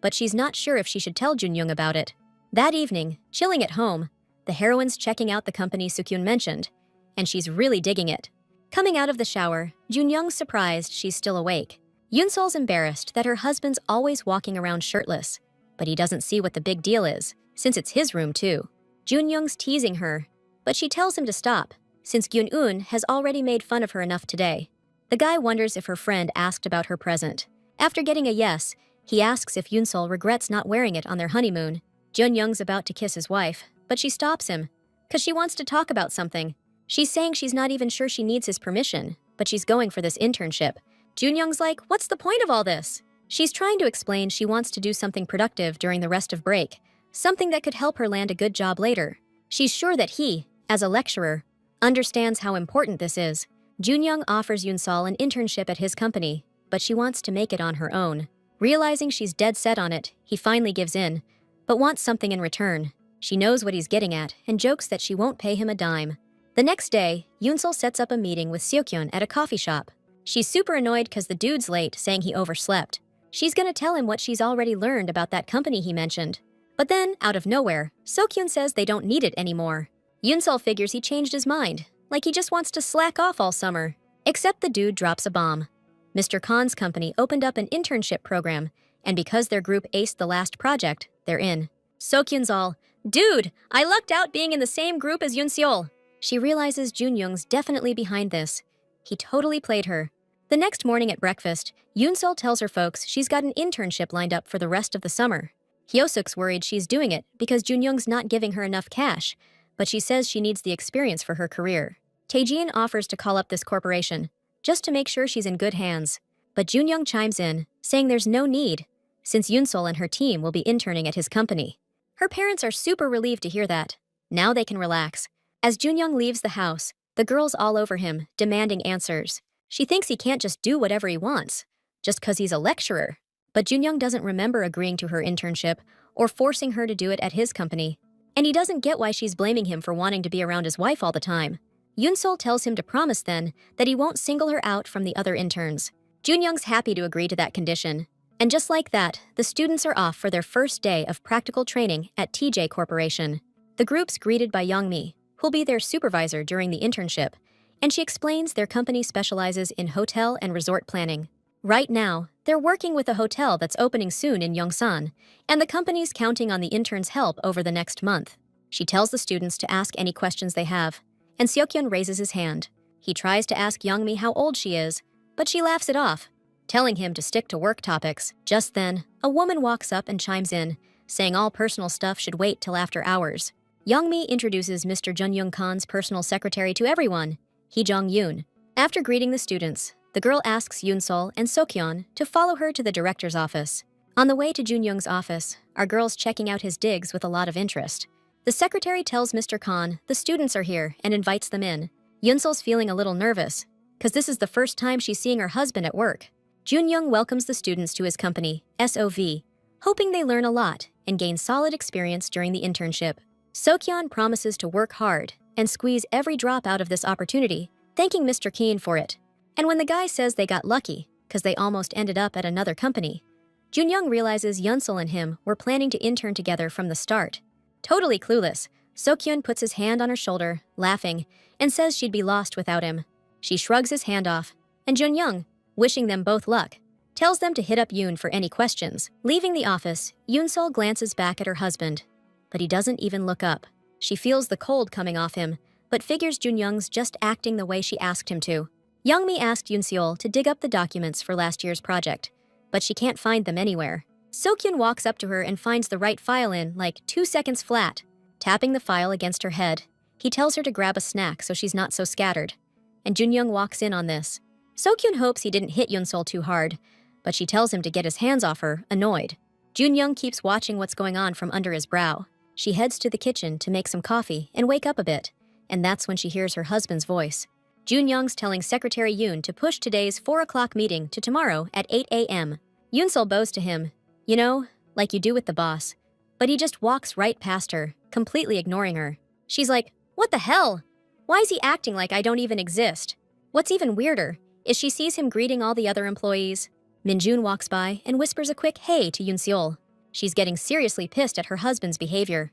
Speaker 1: but she's not sure if she should tell Jun-young about it. That evening, chilling at home, the heroine's checking out the company Soo-kyun mentioned, and she's really digging it. Coming out of the shower, Jun-young's surprised she's still awake. Yoon-sol's embarrassed that her husband's always walking around shirtless, but he doesn't see what the big deal is, since it's his room too. Jun-young's teasing her, but she tells him to stop, since Gyun-un has already made fun of her enough today. The guy wonders if her friend asked about her present. After getting a yes, he asks if Yoon-sol regrets not wearing it on their honeymoon. Jun-young's about to kiss his wife, but she stops him, because she wants to talk about something. She's saying she's not even sure she needs his permission, but she's going for this internship. Jun-young's like, "What's the point of all this?" She's trying to explain she wants to do something productive during the rest of break, something that could help her land a good job later. She's sure that he, as a lecturer, understands how important this is. Jun-young offers Yoon-sol an internship at his company, but she wants to make it on her own. Realizing she's dead set on it, he finally gives in, but wants something in return. She knows what he's getting at and jokes that she won't pay him a dime. The next day, Yoon-sol sets up a meeting with Seo-kyun at a coffee shop. She's super annoyed because the dude's late, saying he overslept. She's gonna tell him what she's already learned about that company he mentioned. But then, out of nowhere, Seo-kyun says they don't need it anymore. Yoon-sol figures he changed his mind, like he just wants to slack off all summer. Except the dude drops a bomb. Mr. Khan's company opened up an internship program, and because their group aced the last project, they're in. Seo-kyun's all, "Dude, I lucked out being in the same group as Yoon-seol." She realizes Jun-young's definitely behind this. He totally played her. The next morning at breakfast, Yoon-sol tells her folks she's got an internship lined up for the rest of the summer. Hyo-suk's worried she's doing it because Jun-young's not giving her enough cash, but she says she needs the experience for her career. Tae-jin offers to call up this corporation, just to make sure she's in good hands. But Jun-young chimes in, saying there's no need, since Yoon-sol and her team will be interning at his company. Her parents are super relieved to hear that. Now they can relax. As Jun-young leaves the house, the girl's all over him, demanding answers. She thinks he can't just do whatever he wants, just because he's a lecturer. But Jun-young doesn't remember agreeing to her internship or forcing her to do it at his company. And he doesn't get why she's blaming him for wanting to be around his wife all the time. Yoon-sol tells him to promise then that he won't single her out from the other interns. Jun-young's happy to agree to that condition. And just like that, the students are off for their first day of practical training at TJ Corporation. The group's greeted by Young-mi, who'll be their supervisor during the internship, and she explains their company specializes in hotel and resort planning. Right now, they're working with a hotel that's opening soon in Yongsan, and the company's counting on the interns' help over the next month. She tells the students to ask any questions they have, and Seo-kyun raises his hand. He tries to ask Young-mi how old she is, but she laughs it off, telling him to stick to work topics. Just then, a woman walks up and chimes in, saying all personal stuff should wait till after hours. Young-mi introduces Mr. Jun-young Khan's personal secretary to everyone, Hee Jong-yoon. After greeting the students, the girl asks Yoon-sol and Seo-kyun to follow her to the director's office. On the way to Jun-young's office, our girls checking out his digs with a lot of interest. The secretary tells Mr. Khan the students are here and invites them in. Yoon-sol's feeling a little nervous, because this is the first time she's seeing her husband at work. Jun-young welcomes the students to his company, SOV, hoping they learn a lot and gain solid experience during the internship. Seo-kyun promises to work hard and squeeze every drop out of this opportunity, thanking Mr. Keen for it. And when the guy says they got lucky, because they almost ended up at another company, Jun-young realizes Yoon-sol and him were planning to intern together from the start. Totally clueless, Seo-kyun puts his hand on her shoulder, laughing, and says she'd be lost without him. She shrugs his hand off, and Jun-young, wishing them both luck, tells them to hit up Yoon for any questions. Leaving the office, Yoon-sol glances back at her husband, but he doesn't even look up. She feels the cold coming off him, but figures Jun-young's just acting the way she asked him to. Young-mi asked Yoon-seol to dig up the documents for last year's project, but she can't find them anywhere. Seo-kyun walks up to her and finds the right file in, like, 2 seconds flat. Tapping the file against her head, he tells her to grab a snack so she's not so scattered. And Jun-young walks in on this. Seo-kyun hopes he didn't hit Yoon-sol too hard, but she tells him to get his hands off her, annoyed. Jun-young keeps watching what's going on from under his brow. She heads to the kitchen to make some coffee and wake up a bit, and that's when she hears her husband's voice. Jun-young's telling Secretary Yoon to push today's 4 o'clock meeting to tomorrow at 8 a.m. Yoon-sol bows to him, "You know, like you do with the boss, but he just walks right past her, completely ignoring her. She's like, "What the hell? Why is he acting like I don't even exist?" What's even weirder is she sees him greeting all the other employees. Minjun walks by and whispers a quick hey to Yoon-seol. She's getting seriously pissed at her husband's behavior.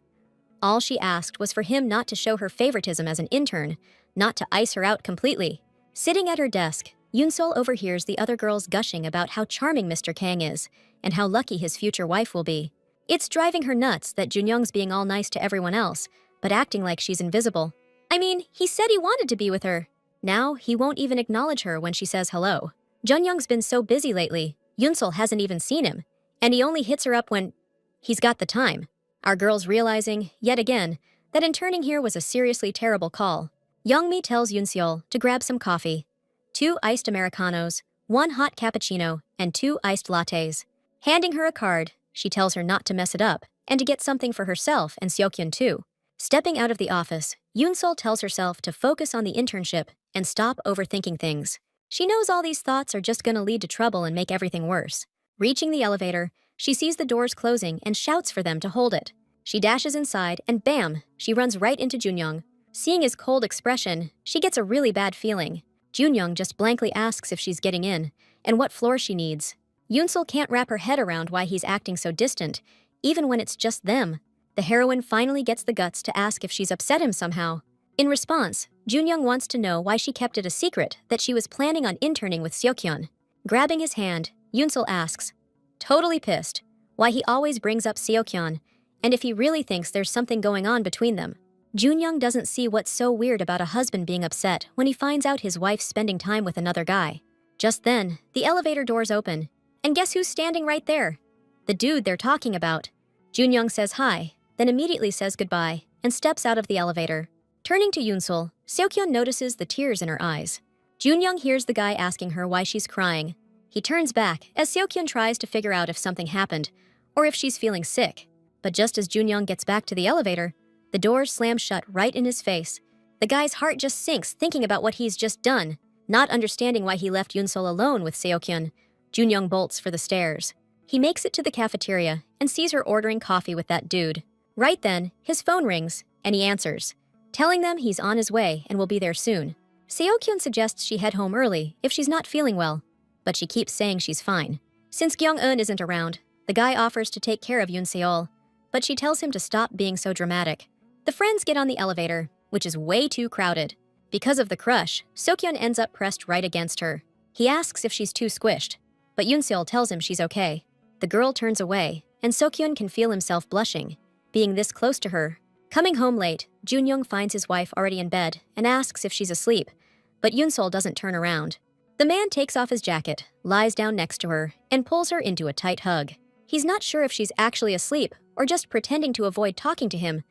Speaker 1: All she asked was for him not to show her favoritism as an intern, not to ice her out completely. Sitting at her desk, Yoon-seol overhears the other girls gushing about how charming Mr. Kang is and how lucky his future wife will be. It's driving her nuts that Junyoung's being all nice to everyone else, but acting like she's invisible. I mean, he said he wanted to be with her. Now, he won't even acknowledge her when she says hello. Junyoung's been so busy lately, Yoon-seol hasn't even seen him, and he only hits her up when he's got the time. Our girl's realizing, yet again, that interning here was a seriously terrible call. Youngmi tells Yoon-seol to grab some coffee. 2 iced Americanos, 1 hot cappuccino, and 2 iced lattes. Handing her a card, she tells her not to mess it up, and to get something for herself and Seokhyun too. Stepping out of the office, Yoon-seol tells herself to focus on the internship and stop overthinking things. She knows all these thoughts are just gonna lead to trouble and make everything worse. Reaching the elevator, she sees the doors closing and shouts for them to hold it. She dashes inside and bam, she runs right into Junyoung. Seeing his cold expression, she gets a really bad feeling. Junyoung just blankly asks if she's getting in and what floor she needs. Yoon-seol can't wrap her head around why he's acting so distant, even when it's just them. The heroine finally gets the guts to ask if she's upset him somehow. In response, Junyoung wants to know why she kept it a secret that she was planning on interning with Seokhyun. Grabbing his hand, Yoon-seol asks, totally pissed, why he always brings up Seokhyun, and if he really thinks there's something going on between them. Junyoung doesn't see what's so weird about a husband being upset when he finds out his wife's spending time with another guy. Just then, the elevator doors open, and guess who's standing right there? The dude they're talking about. Junyoung says hi, then immediately says goodbye, and steps out of the elevator. Turning to Yoon-seol, Seokhyun notices the tears in her eyes. Junyoung hears the guy asking her why she's crying. He turns back as Seokhyun tries to figure out if something happened, or if she's feeling sick. But just as Junyoung gets back to the elevator, the doors slam shut right in his face. The guy's heart just sinks thinking about what he's just done. Not understanding why he left Yoon-seol alone with Seokhyun, Junyoung bolts for the stairs. He makes it to the cafeteria and sees her ordering coffee with that dude. Right then, his phone rings, and he answers, telling them he's on his way and will be there soon. Seokhyun suggests she head home early if she's not feeling well, but she keeps saying she's fine. Since Kyung-eun isn't around, the guy offers to take care of Yoon-seol, but she tells him to stop being so dramatic. The friends get on the elevator, which is way too crowded. Because of the crush, Seokhyun ends up pressed right against her. He asks if she's too squished, but Yoon-seol tells him she's okay. The girl turns away, and Seokhyun can feel himself blushing, being this close to her. Coming home late, Junyoung finds his wife already in bed and asks if she's asleep, but Yoon-seol doesn't turn around. The man takes off his jacket, lies down next to her, and pulls her into a tight hug. He's not sure if she's actually asleep or just pretending to avoid talking to him,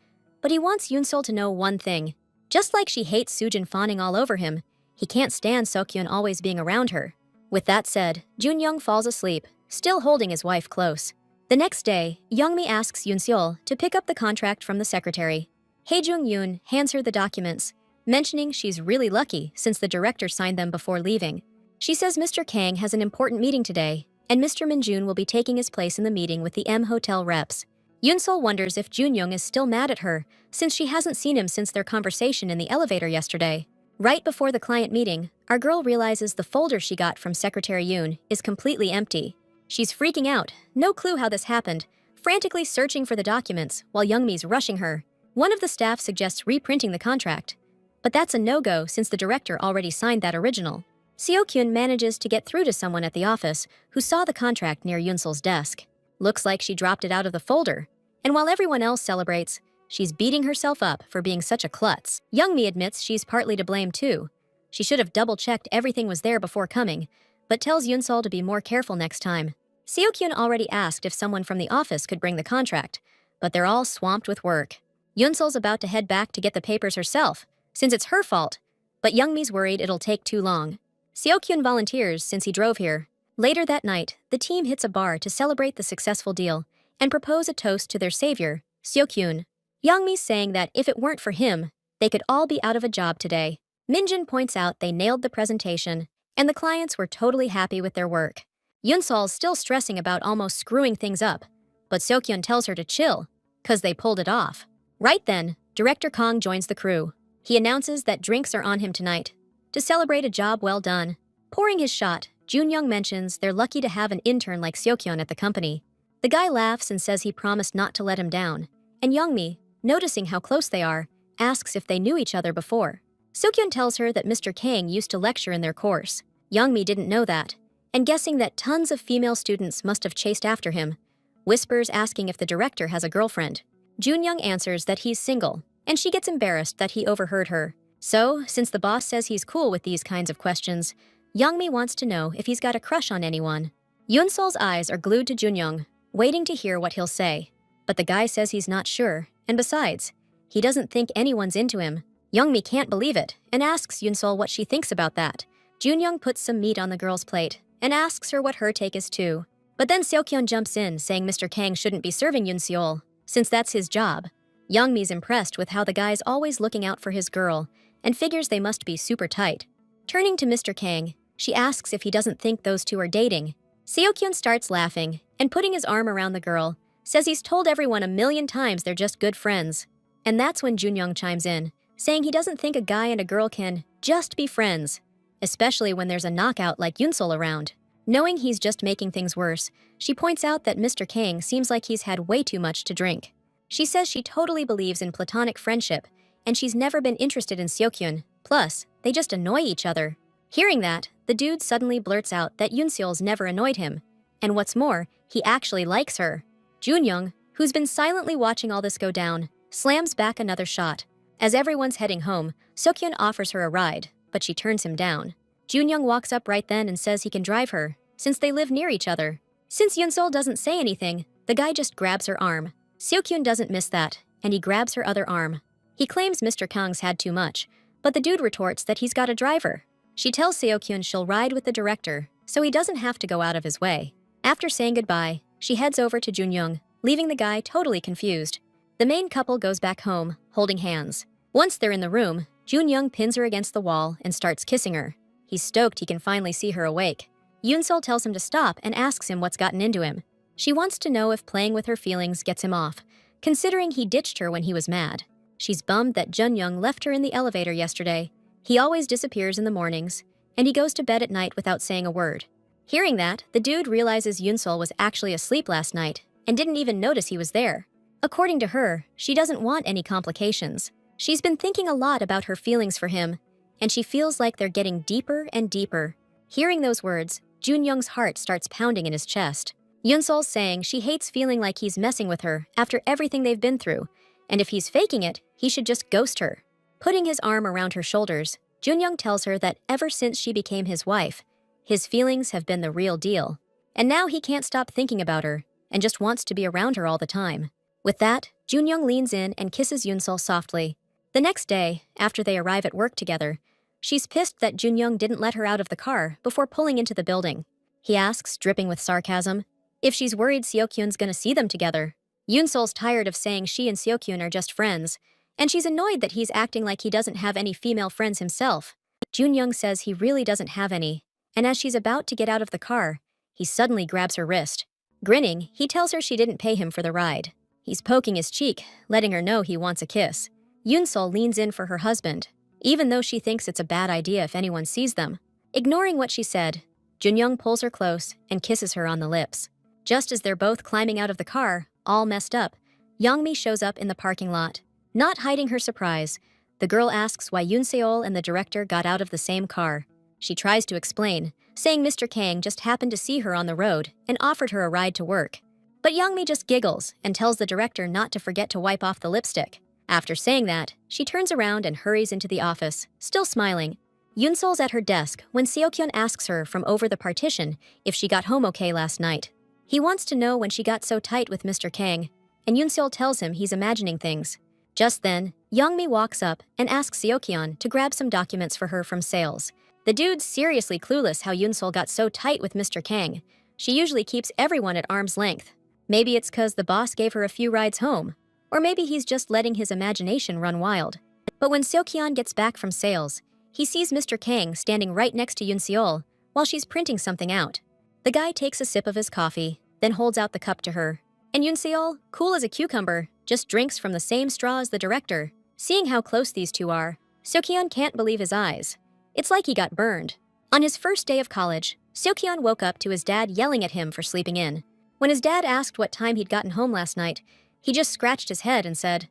Speaker 1: but he wants Yoon-seol to know one thing. Just like she hates Soojin fawning all over him, he can't stand Seokhyun always being around her. With that said, Junyoung falls asleep, still holding his wife close. The next day, Youngmi asks Yoon-seol to pick up the contract from the secretary. Hae-jung-yoon hands her the documents, mentioning she's really lucky since the director signed them before leaving. She says Mr. Kang has an important meeting today, and Mr. Minjun will be taking his place in the meeting with the M Hotel reps. Yoon-seol wonders if Junyoung is still mad at her, since she hasn't seen him since their conversation in the elevator yesterday. Right before the client meeting, our girl realizes the folder she got from Secretary Yoon is completely empty. She's freaking out, no clue how this happened, frantically searching for the documents while Youngmi's rushing her. One of the staff suggests reprinting the contract, but that's a no-go since the director already signed that original. Seokhyun manages to get through to someone at the office who saw the contract near Yoon-seol's desk. Looks like she dropped it out of the folder, and while everyone else celebrates, she's beating herself up for being such a klutz. Youngmi admits she's partly to blame too. She should have double-checked everything was there before coming, but tells Yoon-seol to be more careful next time. Seokhyun already asked if someone from the office could bring the contract, but they're all swamped with work. Yoon-seol's about to head back to get the papers herself, since it's her fault, but Youngmi's worried it'll take too long. Seokhyun volunteers since he drove here. Later that night, the team hits a bar to celebrate the successful deal and propose a toast to their savior, Seokhyun. Youngmi's saying that if it weren't for him, they could all be out of a job today. Minjun points out they nailed the presentation, and the clients were totally happy with their work. Yoon-seol's still stressing about almost screwing things up, but Seokhyun tells her to chill. 'Cause they pulled it off. Right then, Director Kong joins the crew. He announces that drinks are on him tonight to celebrate a job well done. Pouring his shot, Junyoung mentions they're lucky to have an intern like Seokyeon at the company. The guy laughs and says he promised not to let him down, and Youngmi, noticing how close they are, asks if they knew each other before. Seokyeon tells her that Mr. Kang used to lecture in their course. Youngmi didn't know that, and guessing that tons of female students must have chased after him, whispers asking if the director has a girlfriend. Junyoung answers that he's single, and she gets embarrassed that he overheard her. So, since the boss says he's cool with these kinds of questions, Youngmi wants to know if he's got a crush on anyone. Yoonsol's eyes are glued to Junyoung, waiting to hear what he'll say. But the guy says he's not sure, and besides, he doesn't think anyone's into him. Youngmi can't believe it, and asks Yoonsol what she thinks about that. Junyoung puts some meat on the girl's plate, and asks her what her take is too. But then Seokyeon jumps in, saying Mr. Kang shouldn't be serving Yoonseol, since that's his job. Youngmi's impressed with how the guy's always looking out for his girl, and figures they must be super tight. Turning to Mr. Kang, she asks if he doesn't think those two are dating. Seokyeon starts laughing, and putting his arm around the girl, says he's told everyone 1,000,000 times they're just good friends. And that's when Junyoung chimes in, saying he doesn't think a guy and a girl can just be friends, especially when there's a knockout like Yoonsol around. Knowing he's just making things worse, she points out that Mr. Kang seems like he's had way too much to drink. She says she totally believes in platonic friendship, and she's never been interested in Seokyeon. Plus, they just annoy each other. Hearing that, the dude suddenly blurts out that Yoonseol's never annoyed him. And what's more, he actually likes her. Junyoung, who's been silently watching all this go down, slams back another shot. As everyone's heading home, Seokyeon offers her a ride, but she turns him down. Junyoung walks up right then and says he can drive her, since they live near each other. Since Yoonsol doesn't say anything, the guy just grabs her arm. Seokyeon doesn't miss that, and he grabs her other arm. He claims Mr. Kang's had too much, but the dude retorts that he's got a driver. She tells Seokyeon she'll ride with the director, so he doesn't have to go out of his way. After saying goodbye, she heads over to Junyoung, leaving the guy totally confused. The main couple goes back home, holding hands. Once they're in the room, Junyoung pins her against the wall and starts kissing her. He's stoked he can finally see her awake. Yoonsol tells him to stop and asks him what's gotten into him. She wants to know if playing with her feelings gets him off, considering he ditched her when he was mad. She's bummed that Junyoung left her in the elevator yesterday. He always disappears in the mornings, and he goes to bed at night without saying a word. Hearing that, the dude realizes Yoonsol was actually asleep last night and didn't even notice he was there. According to her, she doesn't want any complications. She's been thinking a lot about her feelings for him, and she feels like they're getting deeper and deeper. Hearing those words, Junyoung's heart starts pounding in his chest. Yoonsol's saying she hates feeling like he's messing with her after everything they've been through, and if he's faking it, he should just ghost her. Putting his arm around her shoulders, Junyoung tells her that ever since she became his wife, his feelings have been the real deal. And now he can't stop thinking about her, and just wants to be around her all the time. With that, Junyoung leans in and kisses Yoonsol softly. The next day, after they arrive at work together, she's pissed that Junyoung didn't let her out of the car before pulling into the building. He asks, dripping with sarcasm, if she's worried Seokyeon's gonna see them together. Yoonsol's tired of saying she and Seokyeon are just friends, and she's annoyed that he's acting like he doesn't have any female friends himself. Junyoung says he really doesn't have any, and as she's about to get out of the car, he suddenly grabs her wrist. Grinning, he tells her she didn't pay him for the ride. He's poking his cheek, letting her know he wants a kiss. Yoonsol leans in for her husband, even though she thinks it's a bad idea if anyone sees them. Ignoring what she said, Junyoung pulls her close and kisses her on the lips. Just as they're both climbing out of the car, all messed up, Youngmi shows up in the parking lot. Not hiding her surprise, the girl asks why Yoonseol and the director got out of the same car. She tries to explain, saying Mr. Kang just happened to see her on the road and offered her a ride to work. But Youngmi just giggles and tells the director not to forget to wipe off the lipstick. After saying that, she turns around and hurries into the office, still smiling. Yoonsol's at her desk when Seokyeon asks her from over the partition if she got home okay last night. He wants to know when she got so tight with Mr. Kang, and Yoonsol tells him he's imagining things. Just then, Youngmi walks up and asks Seokyeon to grab some documents for her from sales. The dude's seriously clueless how Yoonsol got so tight with Mr. Kang. She usually keeps everyone at arm's length. Maybe it's 'cause the boss gave her a few rides home, or maybe he's just letting his imagination run wild. But when Seokyeon gets back from sales, he sees Mr. Kang standing right next to Yoonseol while she's printing something out. The guy takes a sip of his coffee, then holds out the cup to her. And Yoon cool as a cucumber, just drinks from the same straw as the director. Seeing how close these two are, Seokyeon can't believe his eyes. It's like he got burned. On his first day of college, Seokyeon woke up to his dad yelling at him for sleeping in. When his dad asked what time he'd gotten home last night, he just scratched his head and said,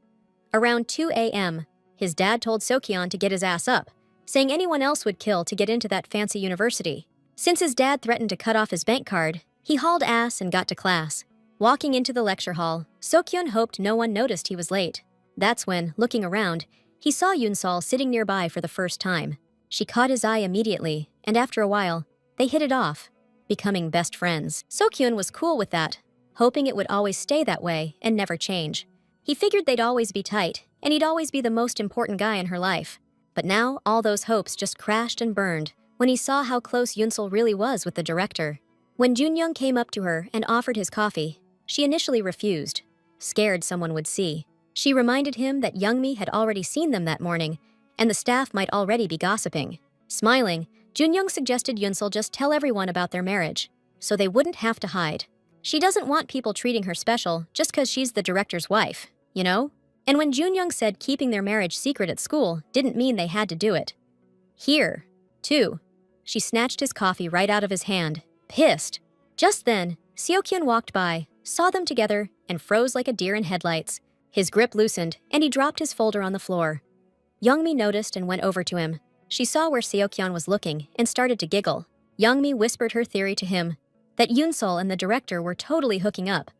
Speaker 1: "Around 2 a.m. His dad told Seokyeon to get his ass up, saying anyone else would kill to get into that fancy university. Since his dad threatened to cut off his bank card, he hauled ass and got to class. Walking into the lecture hall, Seokyeon hoped no one noticed he was late. That's when, looking around, he saw Yoon sitting nearby for the first time. She caught his eye immediately, and after a while, they hit it off, becoming best friends. Seokyeon was cool with that, hoping it would always stay that way and never change. He figured they'd always be tight, and he'd always be the most important guy in her life. But now, all those hopes just crashed and burned when he saw how close Yoon really was with the director. When Junyoung came up to her and offered his coffee, she initially refused, scared someone would see. She reminded him that Youngmi had already seen them that morning, and the staff might already be gossiping. Smiling, Junyoung suggested Yoon just tell everyone about their marriage, so they wouldn't have to hide. She doesn't want people treating her special just because she's the director's wife, you know? And when Junyoung said keeping their marriage secret at school didn't mean they had to do it. Here, too. She snatched his coffee right out of his hand, pissed. Just then, Seokyeon walked by, saw them together, and froze like a deer in headlights. His grip loosened, and he dropped his folder on the floor. Youngmi noticed and went over to him. She saw where Seokyeon was looking and started to giggle. Youngmi whispered her theory to him, that Yoon and the director were totally hooking up,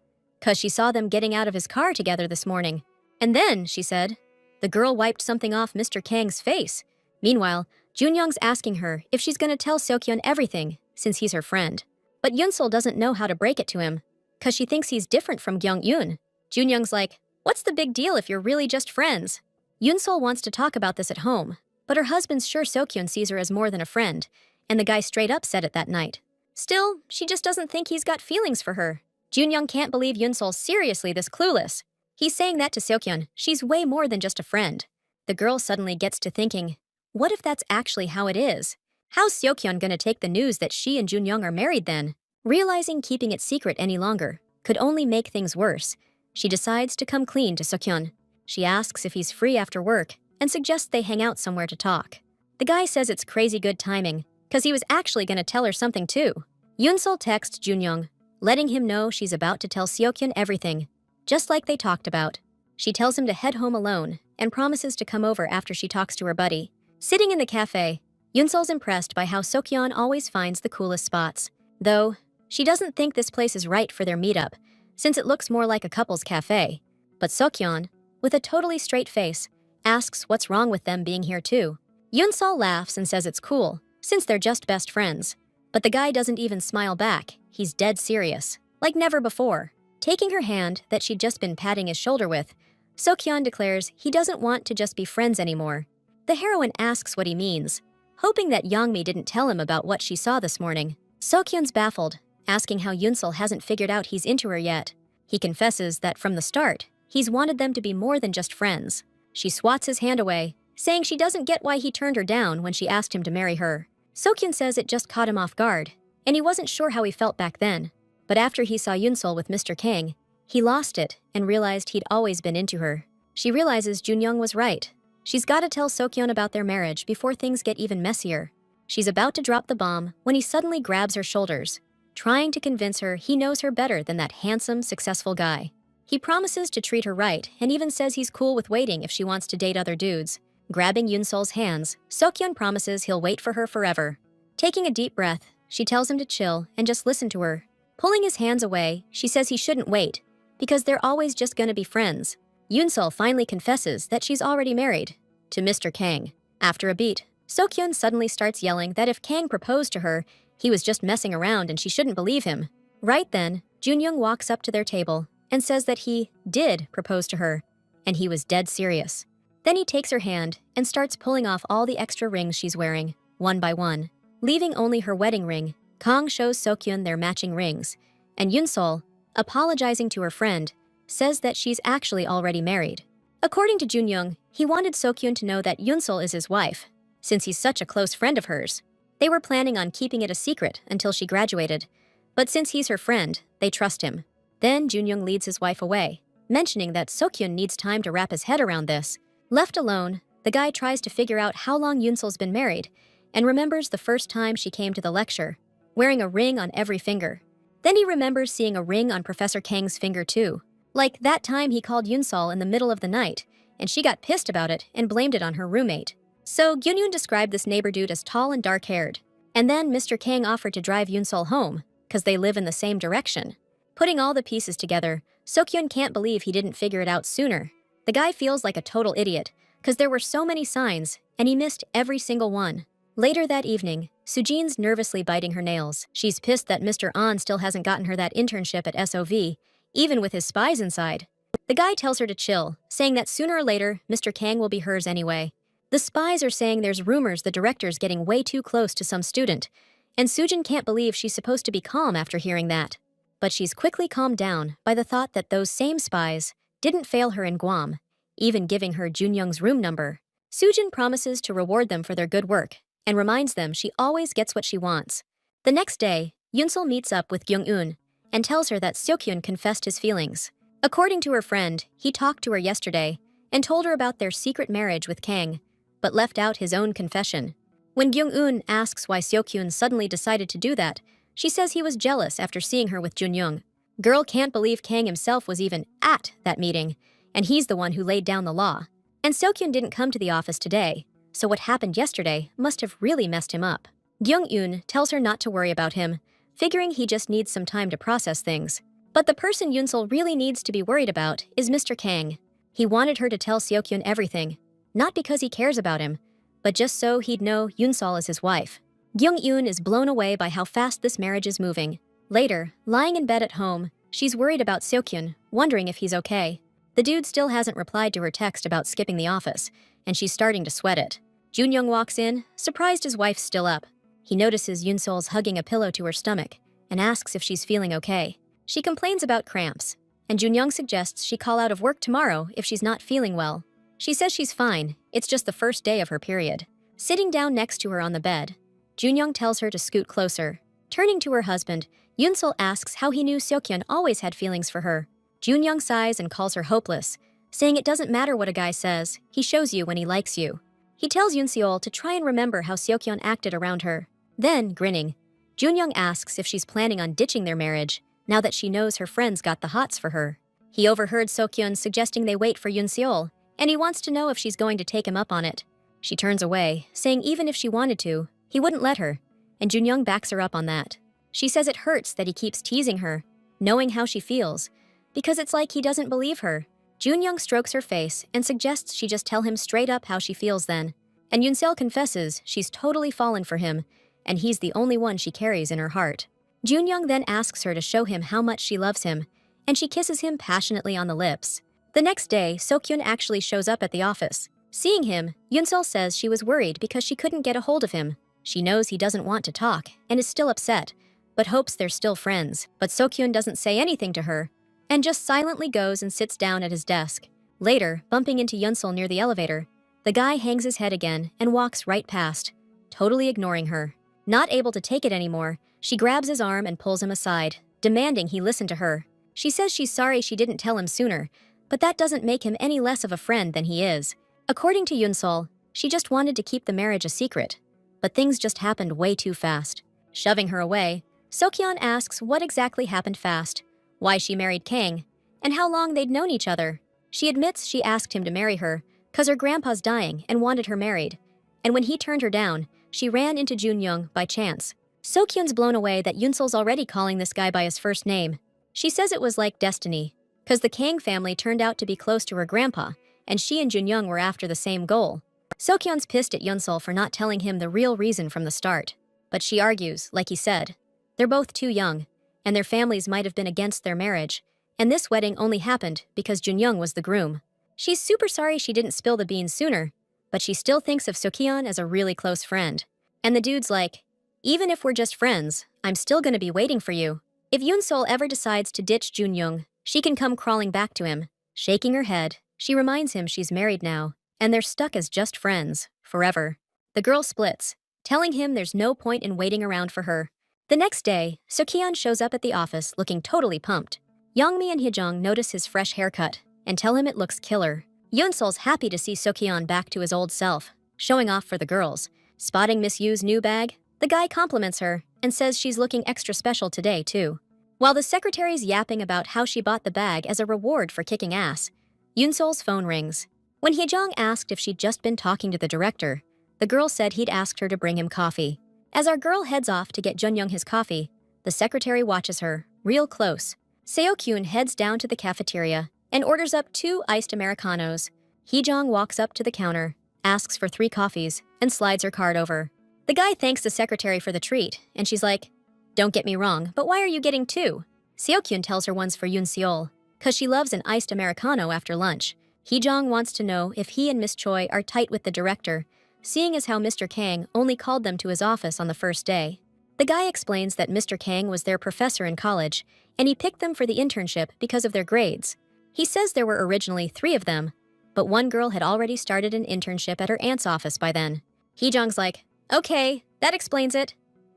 Speaker 1: 'cause she saw them getting out of his car together this morning. And then, she said, the girl wiped something off Mr. Kang's face. Meanwhile, Junyoung's asking her if she's gonna tell Seokyeon everything, since he's her friend. But Yoon doesn't know how to break it to him, 'cause she thinks he's different from Gyeong-yoon. Junyoung's like, what's the big deal if you're really just friends? Yoon wants to talk about this at home, but her husband's sure Seokyeon sees her as more than a friend, and the guy straight up said it that night. Still, she just doesn't think he's got feelings for her. Junyoung can't believe Yoon's seriously this clueless. He's saying that to Seokyeon, she's way more than just a friend. The girl suddenly gets to thinking, what if that's actually how it is? How's Seokyeon gonna take the news that she and Junyoung are married then? Realizing keeping it secret any longer could only make things worse, she decides to come clean to Seokyeon. She asks if he's free after work and suggests they hang out somewhere to talk. The guy says it's crazy good timing, 'cause he was actually gonna tell her something too. Yoon texts Junyoung, letting him know she's about to tell Seokyeon everything, just like they talked about. She tells him to head home alone and promises to come over after she talks to her buddy. Sitting in the cafe, Yoon's impressed by how Seokyeon always finds the coolest spots. Though, she doesn't think this place is right for their meetup, since it looks more like a couple's cafe. But Seokyeon, with a totally straight face, asks what's wrong with them being here too. Yoon laughs and says it's cool, since they're just best friends. But the guy doesn't even smile back, he's dead serious, like never before. Taking her hand that she'd just been patting his shoulder with, Seokyeon declares he doesn't want to just be friends anymore. The heroine asks what he means, hoping that Youngmi didn't tell him about what she saw this morning. Seokyeon's baffled, asking how Yoon hasn't figured out he's into her yet. He confesses that from the start, he's wanted them to be more than just friends. She swats his hand away, saying she doesn't get why he turned her down when she asked him to marry her. Seokyeon says it just caught him off guard, and he wasn't sure how he felt back then. But after he saw Yoon with Mr. Kang, he lost it and realized he'd always been into her. She realizes Junyoung was right. She's got to tell Seokyeon about their marriage before things get even messier. She's about to drop the bomb when he suddenly grabs her shoulders, trying to convince her he knows her better than that handsome, successful guy. He promises to treat her right and even says he's cool with waiting if she wants to date other dudes. Grabbing Yoon's hands, Seokyeon promises he'll wait for her forever. Taking a deep breath, she tells him to chill and just listen to her. Pulling his hands away, she says he shouldn't wait, because they're always just gonna be friends. Yoon finally confesses that she's already married to Mr. Kang. After a beat, Seokyeon suddenly starts yelling that if Kang proposed to her, he was just messing around and she shouldn't believe him. Right then, Junyoung walks up to their table and says that he did propose to her, and he was dead serious. Then he takes her hand and starts pulling off all the extra rings she's wearing, one by one. Leaving only her wedding ring, Kang shows Seokyeon their matching rings, and Yoon, apologizing to her friend, says that she's actually already married. According to Junyoung, he wanted Seokyeon to know that Yoon is his wife, since he's such a close friend of hers. They were planning on keeping it a secret until she graduated, but since he's her friend, they trust him. Then Junyoung leads his wife away, mentioning that Seokhyun needs time to wrap his head around this. Left alone, the guy tries to figure out how long Yoonsol's been married and remembers the first time she came to the lecture, wearing a ring on every finger. Then he remembers seeing a ring on Professor Kang's finger too. Like that time he called Yoonsol in the middle of the night, and she got pissed about it and blamed it on her roommate. So Gyunyoon described this neighbor dude as tall and dark-haired. And then Mr. Kang offered to drive Yoonsol home, because they live in the same direction. Putting all the pieces together, Seokhyun can't believe he didn't figure it out sooner. The guy feels like a total idiot, because there were so many signs, and he missed every single one. Later that evening, Sujin's nervously biting her nails. She's pissed that Mr. An still hasn't gotten her that internship at SOV, even with his spies inside. The guy tells her to chill, saying that sooner or later, Mr. Kang will be hers anyway. The spies are saying there's rumors the director's getting way too close to some student, and Sujin can't believe she's supposed to be calm after hearing that. But she's quickly calmed down by the thought that those same spies didn't fail her in Guam, even giving her Junyoung's room number. Sujin promises to reward them for their good work and reminds them she always gets what she wants. The next day, Yoonsol meets up with Kyung-eun and tells her that Seokhyun confessed his feelings. According to her friend, he talked to her yesterday and told her about their secret marriage with Kang, but left out his own confession. When Kyung-eun asks why Seokhyun suddenly decided to do that, she says he was jealous after seeing her with Junyoung. Girl can't believe Kang himself was even at that meeting, and he's the one who laid down the law. And Seokhyun didn't come to the office today, so what happened yesterday must have really messed him up. Kyung-eun tells her not to worry about him, figuring he just needs some time to process things. But the person Yoonsol really needs to be worried about is Mr. Kang. He wanted her to tell Seokhyun everything, not because he cares about him, but just so he'd know Yoonsol is his wife. Kyung-eun is blown away by how fast this marriage is moving. Later, lying in bed at home, she's worried about Seokhyun, wondering if he's okay. The dude still hasn't replied to her text about skipping the office, and she's starting to sweat it. Junyoung walks in, surprised his wife's still up. He notices Yoonsol's hugging a pillow to her stomach and asks if she's feeling okay. She complains about cramps, and Junyoung suggests she call out of work tomorrow if she's not feeling well. She says she's fine, it's just the first day of her period. Sitting down next to her on the bed, Junyoung tells her to scoot closer. Turning to her husband, Yoonsol asks how he knew Seokhyun always had feelings for her. Junyoung sighs and calls her hopeless, saying it doesn't matter what a guy says, he shows you when he likes you. He tells Yoonseol to try and remember how Seokhyun acted around her. Then, grinning, Junyoung asks if she's planning on ditching their marriage, now that she knows her friends got the hots for her. He overheard Seokhyun suggesting they wait for Yoonseol, and he wants to know if she's going to take him up on it. She turns away, saying even if she wanted to, he wouldn't let her, and Junyoung backs her up on that. She says it hurts that he keeps teasing her, knowing how she feels, because it's like he doesn't believe her. Junyoung strokes her face and suggests she just tell him straight up how she feels then. And Yoonsol confesses she's totally fallen for him, and he's the only one she carries in her heart. Junyoung then asks her to show him how much she loves him, and she kisses him passionately on the lips. The next day, Seokhyun actually shows up at the office. Seeing him, Yoonsol says she was worried because she couldn't get a hold of him. She knows he doesn't want to talk and is still upset, but hopes they're still friends. But Seokhyun doesn't say anything to her, and just silently goes and sits down at his desk. Later, bumping into Yoonsol near the elevator, the guy hangs his head again and walks right past, totally ignoring her. Not able to take it anymore, she grabs his arm and pulls him aside, demanding he listen to her. She says she's sorry she didn't tell him sooner, but that doesn't make him any less of a friend than he is. According to Yoonsol, she just wanted to keep the marriage a secret, but things just happened way too fast. Shoving her away, Seokhyun asks what exactly happened fast, why she married Kang, and how long they'd known each other. She admits she asked him to marry her because her grandpa's dying and wanted her married, and when he turned her down, she ran into Junyoung by chance. Seokhyun's blown away that Yoonsol's already calling this guy by his first name. She says it was like destiny, because the Kang family turned out to be close to her grandpa, and she and Junyoung were after the same goal. Seokhyun's pissed at Yoonsol for not telling him the real reason from the start, but she argues, like he said, they're both too young, and their families might have been against their marriage, and this wedding only happened because Junyoung was the groom. She's super sorry she didn't spill the beans sooner, but she still thinks of Seokhyun as a really close friend. And the dude's like, even if we're just friends, I'm still gonna be waiting for you. If Yoonsol ever decides to ditch Junyoung, she can come crawling back to him. Shaking her head, she reminds him she's married now, and they're stuck as just friends, forever. The girl splits, telling him there's no point in waiting around for her. The next day, Seokhyun shows up at the office looking totally pumped. Youngmi and Hyejong notice his fresh haircut and tell him it looks killer. Yoonsol's happy to see Sukyeon back to his old self, showing off for the girls. Spotting Miss Yu's new bag, the guy compliments her and says she's looking extra special today, too. While the secretary's yapping about how she bought the bag as a reward for kicking ass, Yoonsol's phone rings. When Hyejong asked if she'd just been talking to the director, the girl said he'd asked her to bring him coffee. As our girl heads off to get Junyoung his coffee, the secretary watches her, real close. Seo-kyun heads down to the cafeteria and orders up 2 iced Americanos. Hyejong walks up to the counter, asks for 3 coffees, and slides her card over. The guy thanks the secretary for the treat, and she's like, "Don't get me wrong, but why are you getting 2? Seo-kyun tells her one's for Yoon Seol, 'cause she loves an iced Americano after lunch. Hyejong wants to know if he and Miss Choi are tight with the director, seeing as how Mr. Kang only called them to his office on the first day. The guy explains that Mr. Kang was their professor in college, and he picked them for the internship because of their grades. He says there were originally 3 of them, but one girl had already started an internship at her aunt's office by then. Hyejong's like, "Okay, that explains it.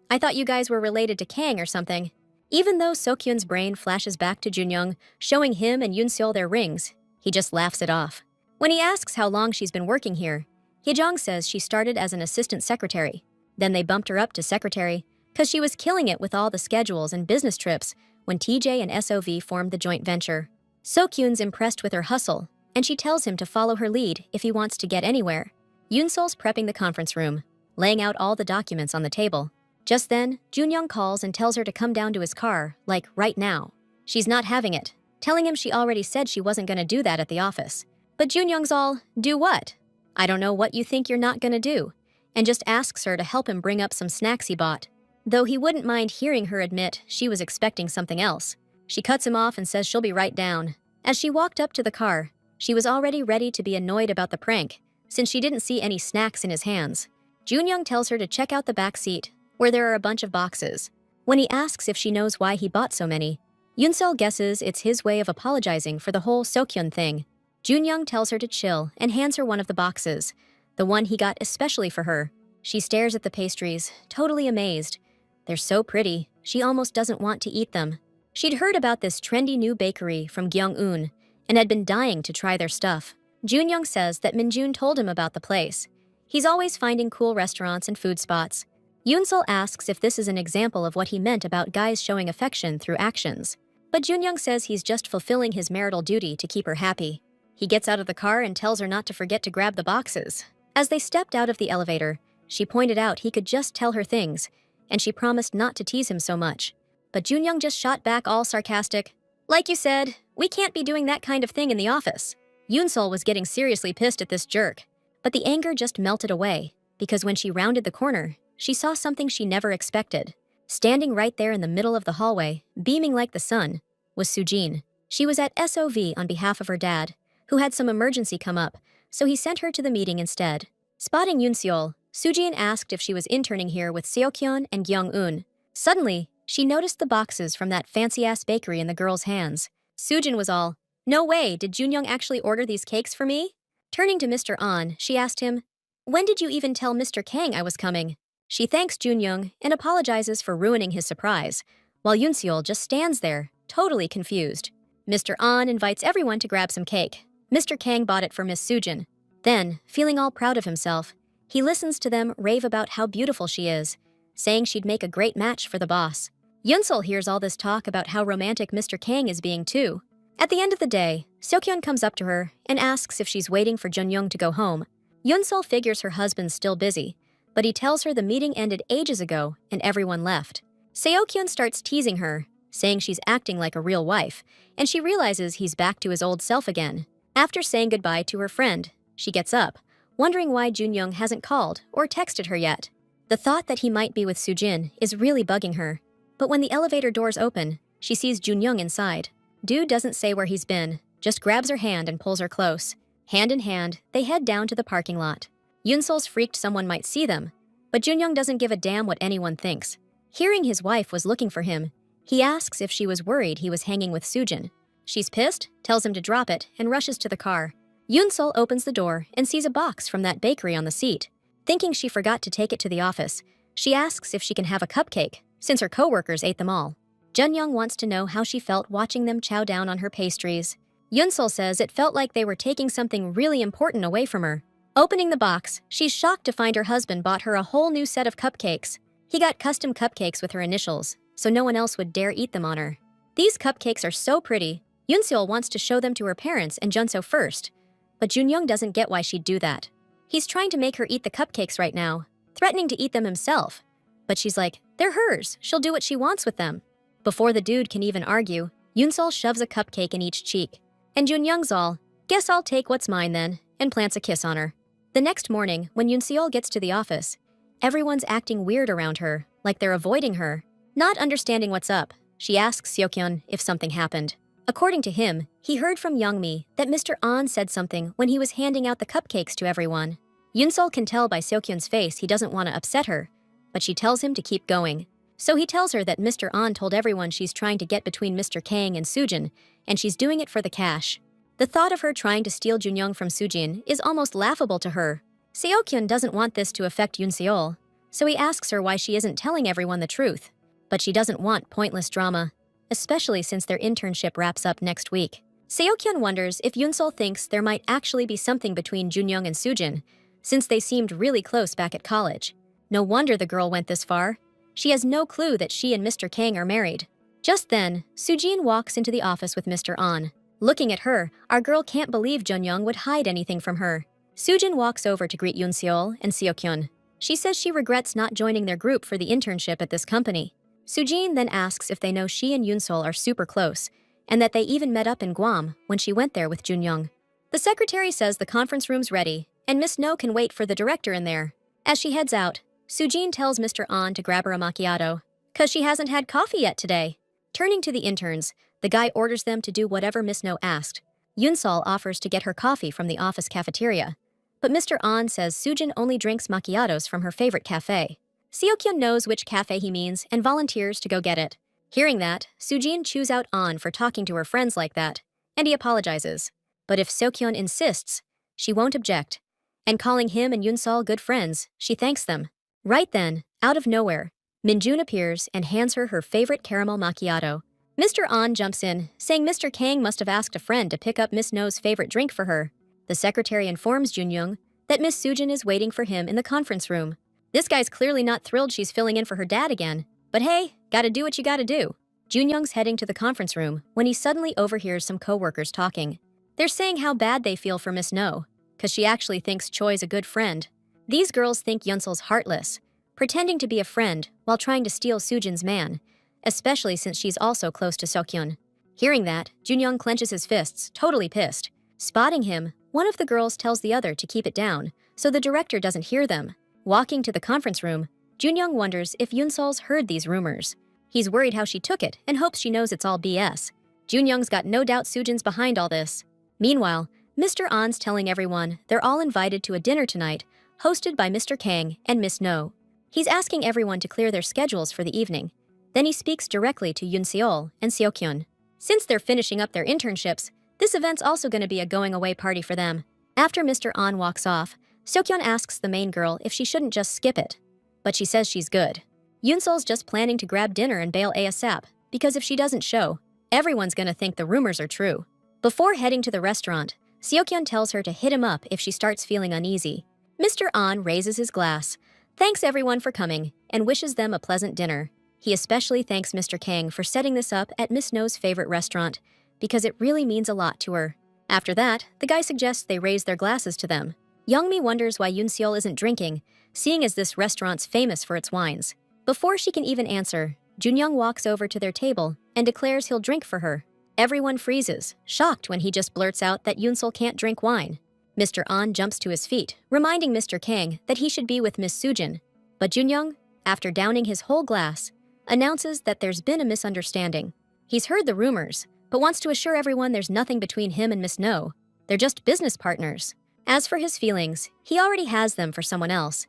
Speaker 1: I thought you guys were related to Kang or something." Even though Seokhyun's brain flashes back to Junyoung, showing him and Yoon-seol their rings, he just laughs it off. When he asks how long she's been working here, Hyejong says she started as an assistant secretary. Then they bumped her up to secretary, 'cause she was killing it with all the schedules and business trips when TJ and SOV formed the joint venture. Seokhyun's impressed with her hustle, and she tells him to follow her lead if he wants to get anywhere. Yoon-seol's prepping the conference room, laying out all the documents on the table. Just then, Junyoung calls and tells her to come down to his car, like right now. She's not having it, telling him she already said she wasn't gonna do that at the office. But Junyoung's all, "Do what? I don't know what you think you're not gonna do," and just asks her to help him bring up some snacks he bought. Though he wouldn't mind hearing her admit she was expecting something else. She cuts him off and says she'll be right down. As she walked up to the car, she was already ready to be annoyed about the prank, since she didn't see any snacks in his hands. Junyoung tells her to check out the back seat, where there are a bunch of boxes. When he asks if she knows why he bought so many, Yoon-seol guesses it's his way of apologizing for the whole Seokhyun thing. Junyoung tells her to chill and hands her one of the boxes, the one he got especially for her. She stares at the pastries, totally amazed. They're so pretty, she almost doesn't want to eat them. She'd heard about this trendy new bakery from Gyeong-un and had been dying to try their stuff. Junyoung says that Minjun told him about the place. He's always finding cool restaurants and food spots. Yoon-seol asks if this is an example of what he meant about guys showing affection through actions. But Junyoung says he's just fulfilling his marital duty to keep her happy. He gets out of the car and tells her not to forget to grab the boxes. As they stepped out of the elevator, she pointed out he could just tell her things, and she promised not to tease him so much. But Junyoung just shot back all sarcastic. "Like you said, we can't be doing that kind of thing in the office." Yoon-seol was getting seriously pissed at this jerk, but the anger just melted away, because when she rounded the corner, she saw something she never expected. Standing right there in the middle of the hallway, beaming like the sun, was Sujin. She was at SOV on behalf of her dad, who had some emergency come up, so he sent her to the meeting instead. Spotting Yoon-seol, Sujin asked if she was interning here with Seokhyun and Gyeong-un. Suddenly, she noticed the boxes from that fancy-ass bakery in the girl's hands. Sujin was all, "No way, did Junyoung actually order these cakes for me?" Turning to Mr. An, she asked him, "When did you even tell Mr. Kang I was coming?" She thanks Junyoung and apologizes for ruining his surprise, while Yoon-seol just stands there, totally confused. Mr. An invites everyone to grab some cake. Mr. Kang bought it for Miss Sujin. Then, feeling all proud of himself, he listens to them rave about how beautiful she is, saying she'd make a great match for the boss. Yoon-seol hears all this talk about how romantic Mr. Kang is being too. At the end of the day, Seokhyun comes up to her and asks if she's waiting for Junyoung to go home. Yoon-seol figures her husband's still busy, but he tells her the meeting ended ages ago and everyone left. Seokhyun starts teasing her, saying she's acting like a real wife, and she realizes he's back to his old self again. After saying goodbye to her friend, she gets up, wondering why Junyoung hasn't called or texted her yet. The thought that he might be with Sujin is really bugging her. But when the elevator doors open, she sees Junyoung inside. Dude doesn't say where he's been, just grabs her hand and pulls her close. Hand in hand, they head down to the parking lot. Yoon-seol's freaked someone might see them, but Junyoung doesn't give a damn what anyone thinks. Hearing his wife was looking for him, he asks if she was worried he was hanging with Sujin. She's pissed, tells him to drop it, and rushes to the car. Yoon-seol opens the door and sees a box from that bakery on the seat. Thinking she forgot to take it to the office, she asks if she can have a cupcake, since her coworkers ate them all. Junyoung wants to know how she felt watching them chow down on her pastries. Yunsol says it felt like they were taking something really important away from her. Opening the box, she's shocked to find her husband bought her a whole new set of cupcakes. He got custom cupcakes with her initials, so no one else would dare eat them on her. These cupcakes are so pretty. Yunseol wants to show them to her parents and Junso first, but Junyoung doesn't get why she'd do that. He's trying to make her eat the cupcakes right now, threatening to eat them himself. But she's like, they're hers, she'll do what she wants with them. Before the dude can even argue, Yunsol shoves a cupcake in each cheek. And Junyoung's all, guess I'll take what's mine then, and plants a kiss on her. The next morning, when Yunseol gets to the office, everyone's acting weird around her, like they're avoiding her. Not understanding what's up, she asks Seokyeon if something happened. According to him, he heard from Youngmi that Mr. An said something when he was handing out the cupcakes to everyone. Yunsol can tell by Seokyeon's face he doesn't want to upset her, but she tells him to keep going. So he tells her that Mr. An told everyone she's trying to get between Mr. Kang and Sujin, and she's doing it for the cash. The thought of her trying to steal Junyoung from Sujin is almost laughable to her. Seokyeon doesn't want this to affect Yunseol, so he asks her why she isn't telling everyone the truth. But she doesn't want pointless drama, especially since their internship wraps up next week. Seokyeon wonders if Yunsol thinks there might actually be something between Junyoung and Sujin, since they seemed really close back at college. No wonder the girl went this far. She has no clue that she and Mr. Kang are married. Just then, Sujin walks into the office with Mr. An. Looking at her, our girl can't believe Junyoung would hide anything from her. Sujin walks over to greet Yunseol and Seokyeon. She says she regrets not joining their group for the internship at this company. Sujin then asks if they know she and Yunsol are super close, and that they even met up in Guam when she went there with Junyoung. The secretary says the conference room's ready, and Miss No can wait for the director in there. As she heads out, Sujin tells Mr. An to grab her a macchiato, cause she hasn't had coffee yet today. Turning to the interns, the guy orders them to do whatever Miss No asked. Yunsol offers to get her coffee from the office cafeteria, but Mr. An says Sujin only drinks macchiatos from her favorite cafe. Seokyeon knows which cafe he means and volunteers to go get it. Hearing that, Sujin chews out An for talking to her friends like that, and he apologizes. But if Seokyeon insists, she won't object. And calling him and Yunsol good friends, she thanks them. Right then, out of nowhere, Minjun appears and hands her her favorite caramel macchiato. Mr. An jumps in, saying Mr. Kang must have asked a friend to pick up Miss No's favorite drink for her. The secretary informs Junyoung that Miss Sujin is waiting for him in the conference room. This guy's clearly not thrilled she's filling in for her dad again, but hey, gotta do what you gotta do. Junyoung's heading to the conference room when he suddenly overhears some co-workers talking. They're saying how bad they feel for Miss No, cause she actually thinks Choi's a good friend. These girls think Yunsol's heartless, pretending to be a friend while trying to steal Sujin's man, especially since she's also close to Seokyeon. Hearing that, Junyoung clenches his fists, totally pissed. Spotting him, one of the girls tells the other to keep it down, so the director doesn't hear them. Walking to the conference room, Junyoung wonders if Yunsol's heard these rumors. He's worried how she took it and hopes she knows it's all BS. Junyoung's got no doubt Sujin's behind all this. Meanwhile, Mr. An's telling everyone they're all invited to a dinner tonight, hosted by Mr. Kang and Miss No. He's asking everyone to clear their schedules for the evening. Then he speaks directly to Yunseol and Seokyeon. Since they're finishing up their internships, this event's also going to be a going-away party for them. After Mr. An walks off, Seokyeon asks the main girl if she shouldn't just skip it. But she says she's good. Yunsol's just planning to grab dinner and bail ASAP, because if she doesn't show, everyone's going to think the rumors are true. Before heading to the restaurant, Seokyeon tells her to hit him up if she starts feeling uneasy. Mr. An raises his glass, thanks everyone for coming, and wishes them a pleasant dinner. He especially thanks Mr. Kang for setting this up at Miss No's favorite restaurant, because it really means a lot to her. After that, the guy suggests they raise their glasses to them. Youngmi wonders why Yunseol isn't drinking, seeing as this restaurant's famous for its wines. Before she can even answer, Junyoung walks over to their table and declares he'll drink for her. Everyone freezes, shocked when he just blurts out that Yunsol can't drink wine. Mr. An jumps to his feet, reminding Mr. Kang that he should be with Miss Sujin. But Junyoung, after downing his whole glass, announces that there's been a misunderstanding. He's heard the rumors, but wants to assure everyone there's nothing between him and Miss No. They're just business partners. As for his feelings, he already has them for someone else.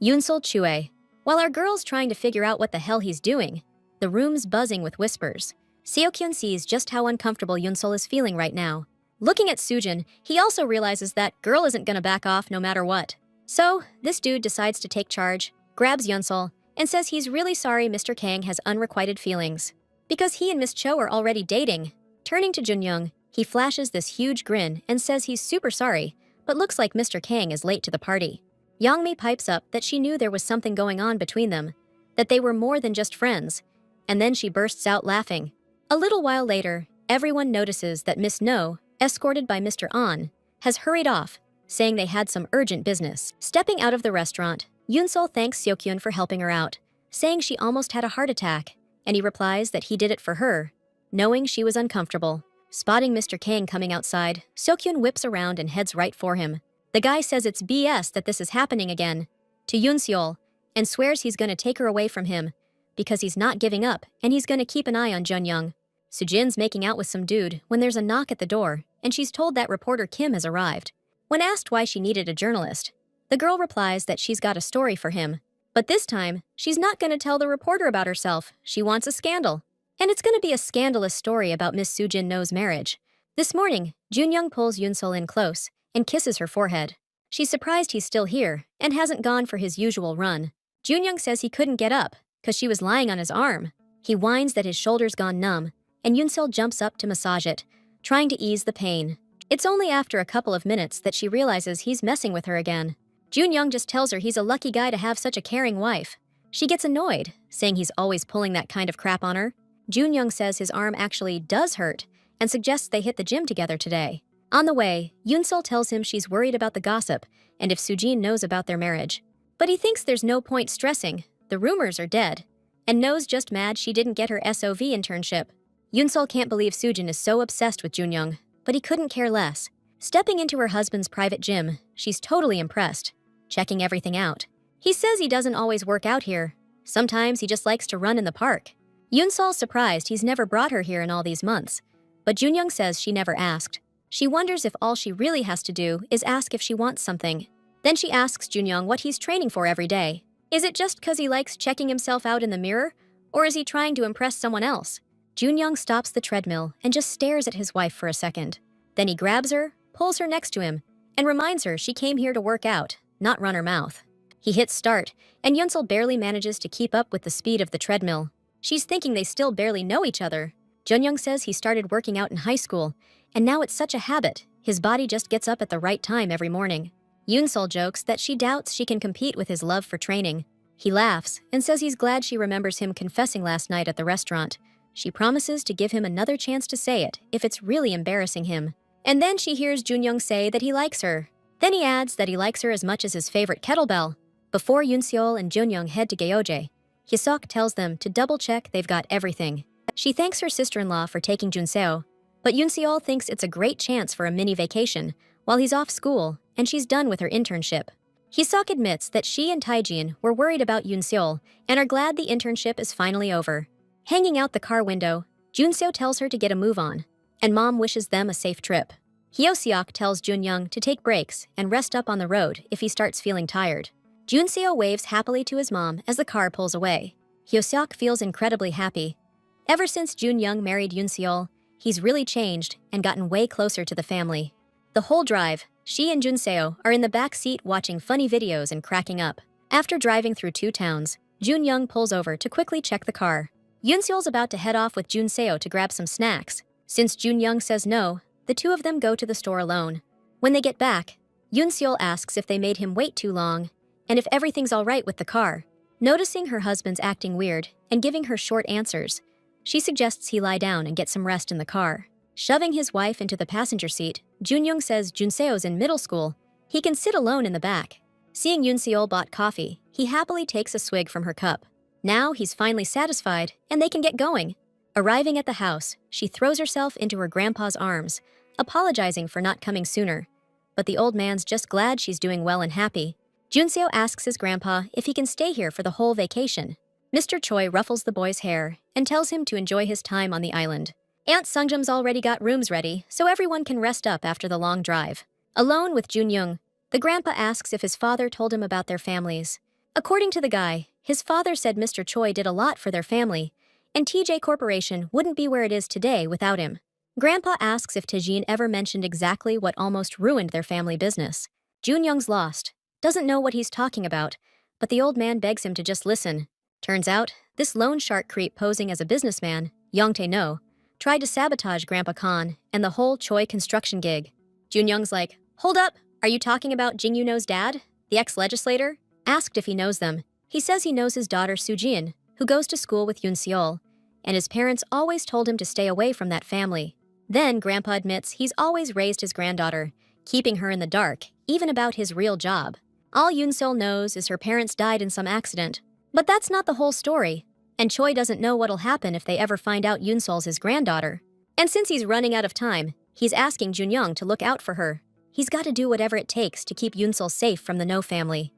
Speaker 1: Yunsol Chue. While our girl's trying to figure out what the hell he's doing, the room's buzzing with whispers. Seokyeon sees just how uncomfortable Yunsol is feeling right now. Looking at Sujin, he also realizes that girl isn't gonna back off no matter what. So, this dude decides to take charge, grabs Yunsol, and says he's really sorry Mr. Kang has unrequited feelings. because he and Miss Cho are already dating. Turning to Junyoung, he flashes this huge grin and says he's super sorry, but looks like Mr. Kang is late to the party. Youngmi pipes up that she knew there was something going on between them, that they were more than just friends, and then she bursts out laughing. A little while later, everyone notices that Miss No, escorted by Mr. An, has hurried off, saying they had some urgent business. Stepping out of the restaurant, Yoon-sol thanks Seo-kyun for helping her out, saying she almost had a heart attack, and he replies that he did it for her, knowing she was uncomfortable. Spotting Mr. Kang coming outside, Seo-kyun whips around and heads right for him. The guy says it's BS that this is happening again to Yoon-seol and swears he's going to take her away from him because he's not giving up and he's going to keep an eye on Junyoung. Sujin's making out with some dude when there's a knock at the door and she's told that reporter Kim has arrived. When asked why she needed a journalist, the girl replies that she's got a story for him. But this time, she's not going to tell the reporter about herself. She wants a scandal. And it's going to be a scandalous story about Miss Sujin No's marriage. This morning, Junyoung pulls Yoon-sol in close and kisses her forehead. She's surprised he's still here and hasn't gone for his usual run. Junyoung says he couldn't get up because she was lying on his arm. He whines that his shoulder's gone numb, and Yoon-sol jumps up to massage it, trying to ease the pain. It's only after a couple of minutes that she realizes he's messing with her again. Junyoung just tells her he's a lucky guy to have such a caring wife. She gets annoyed, saying he's always pulling that kind of crap on her. Junyoung says his arm actually does hurt and suggests they hit the gym together today. On the way, Yoon-sol tells him she's worried about the gossip and if Sujin knows about their marriage. But he thinks there's no point stressing, the rumors are dead, and No's just mad she didn't get her SOV internship. Yoon-sol can't believe Sujin is so obsessed with Junyoung, but he couldn't care less. Stepping into her husband's private gym, she's totally impressed, checking everything out. He says he doesn't always work out here. Sometimes he just likes to run in the park. Yoon-sol's surprised he's never brought her here in all these months, but Junyoung says she never asked. She wonders if all she really has to do is ask if she wants something. Then she asks Junyoung what he's training for every day. Is it just because he likes checking himself out in the mirror, or is he trying to impress someone else? Junyoung stops the treadmill and just stares at his wife for a second. Then he grabs her, pulls her next to him, and reminds her she came here to work out, not run her mouth. He hits start, and Yoon-sol barely manages to keep up with the speed of the treadmill. She's thinking they still barely know each other. Junyoung says he started working out in high school, and now it's such a habit, his body just gets up at the right time every morning. Yoon-sol jokes that she doubts she can compete with his love for training. He laughs and says he's glad she remembers him confessing last night at the restaurant. She promises to give him another chance to say it if it's really embarrassing him. And then she hears Junyoung say that he likes her. Then he adds that he likes her as much as his favorite kettlebell. Before Yoon-seol and Junyoung head to Gyeoje, Hyesok tells them to double-check they've got everything. She thanks her sister-in-law for taking Junseo, but Yoon-seol thinks it's a great chance for a mini vacation while he's off school and she's done with her internship. Hyesok admits that she and Taejin were worried about Yoon-seol and are glad the internship is finally over. Hanging out the car window, Junseo tells her to get a move on, and Mom wishes them a safe trip. Hyeseok tells Junyoung to take breaks and rest up on the road if he starts feeling tired. Junseo waves happily to his mom as the car pulls away. Hyeseok feels incredibly happy. Ever since Junyoung married Yoon-seol, he's really changed and gotten way closer to the family. The whole drive, she and Junseo are in the back seat watching funny videos and cracking up. After driving through 2 towns, Junyoung pulls over to quickly check the car. Yoon-seol's about to head off with Junseo to grab some snacks. Since Junyoung says no, the two of them go to the store alone. When they get back, Yoon-seol asks if they made him wait too long and if everything's all right with the car. Noticing her husband's acting weird and giving her short answers, she suggests he lie down and get some rest in the car. Shoving his wife into the passenger seat, Junyoung says Junseo's in middle school. He can sit alone in the back. Seeing Yoon-seol bought coffee, he happily takes a swig from her cup. Now he's finally satisfied and they can get going. Arriving at the house, she throws herself into her grandpa's arms, apologizing for not coming sooner. But the old man's just glad she's doing well and happy. Junseo asks his grandpa if he can stay here for the whole vacation. Mr. Choi ruffles the boy's hair and tells him to enjoy his time on the island. Aunt Sungjum's already got rooms ready, so everyone can rest up after the long drive. Alone with Junyoung, the grandpa asks if his father told him about their families. According to the guy, his father said Mr. Choi did a lot for their family, and TJ Corporation wouldn't be where it is today without him. Grandpa asks if Taejin ever mentioned exactly what almost ruined their family business. Junyoung's lost, doesn't know what he's talking about, but the old man begs him to just listen. Turns out, this loan shark creep posing as a businessman, Yongtae No, tried to sabotage Grandpa Khan and the whole Choi construction gig. Junyoung's like, "Hold up! Are you talking about Jingyu No's dad, the ex-legislator?" Asked if he knows them. He says he knows his daughter Sujin, who goes to school with Yoon Seol, and his parents always told him to stay away from that family. Then Grandpa admits he's always raised his granddaughter, keeping her in the dark, even about his real job. All Yoon Seol knows is her parents died in some accident. But that's not the whole story, and Choi doesn't know what'll happen if they ever find out Yoon Seol's his granddaughter. And since he's running out of time, he's asking Junyoung to look out for her. He's got to do whatever it takes to keep Yoon Seol safe from the No family.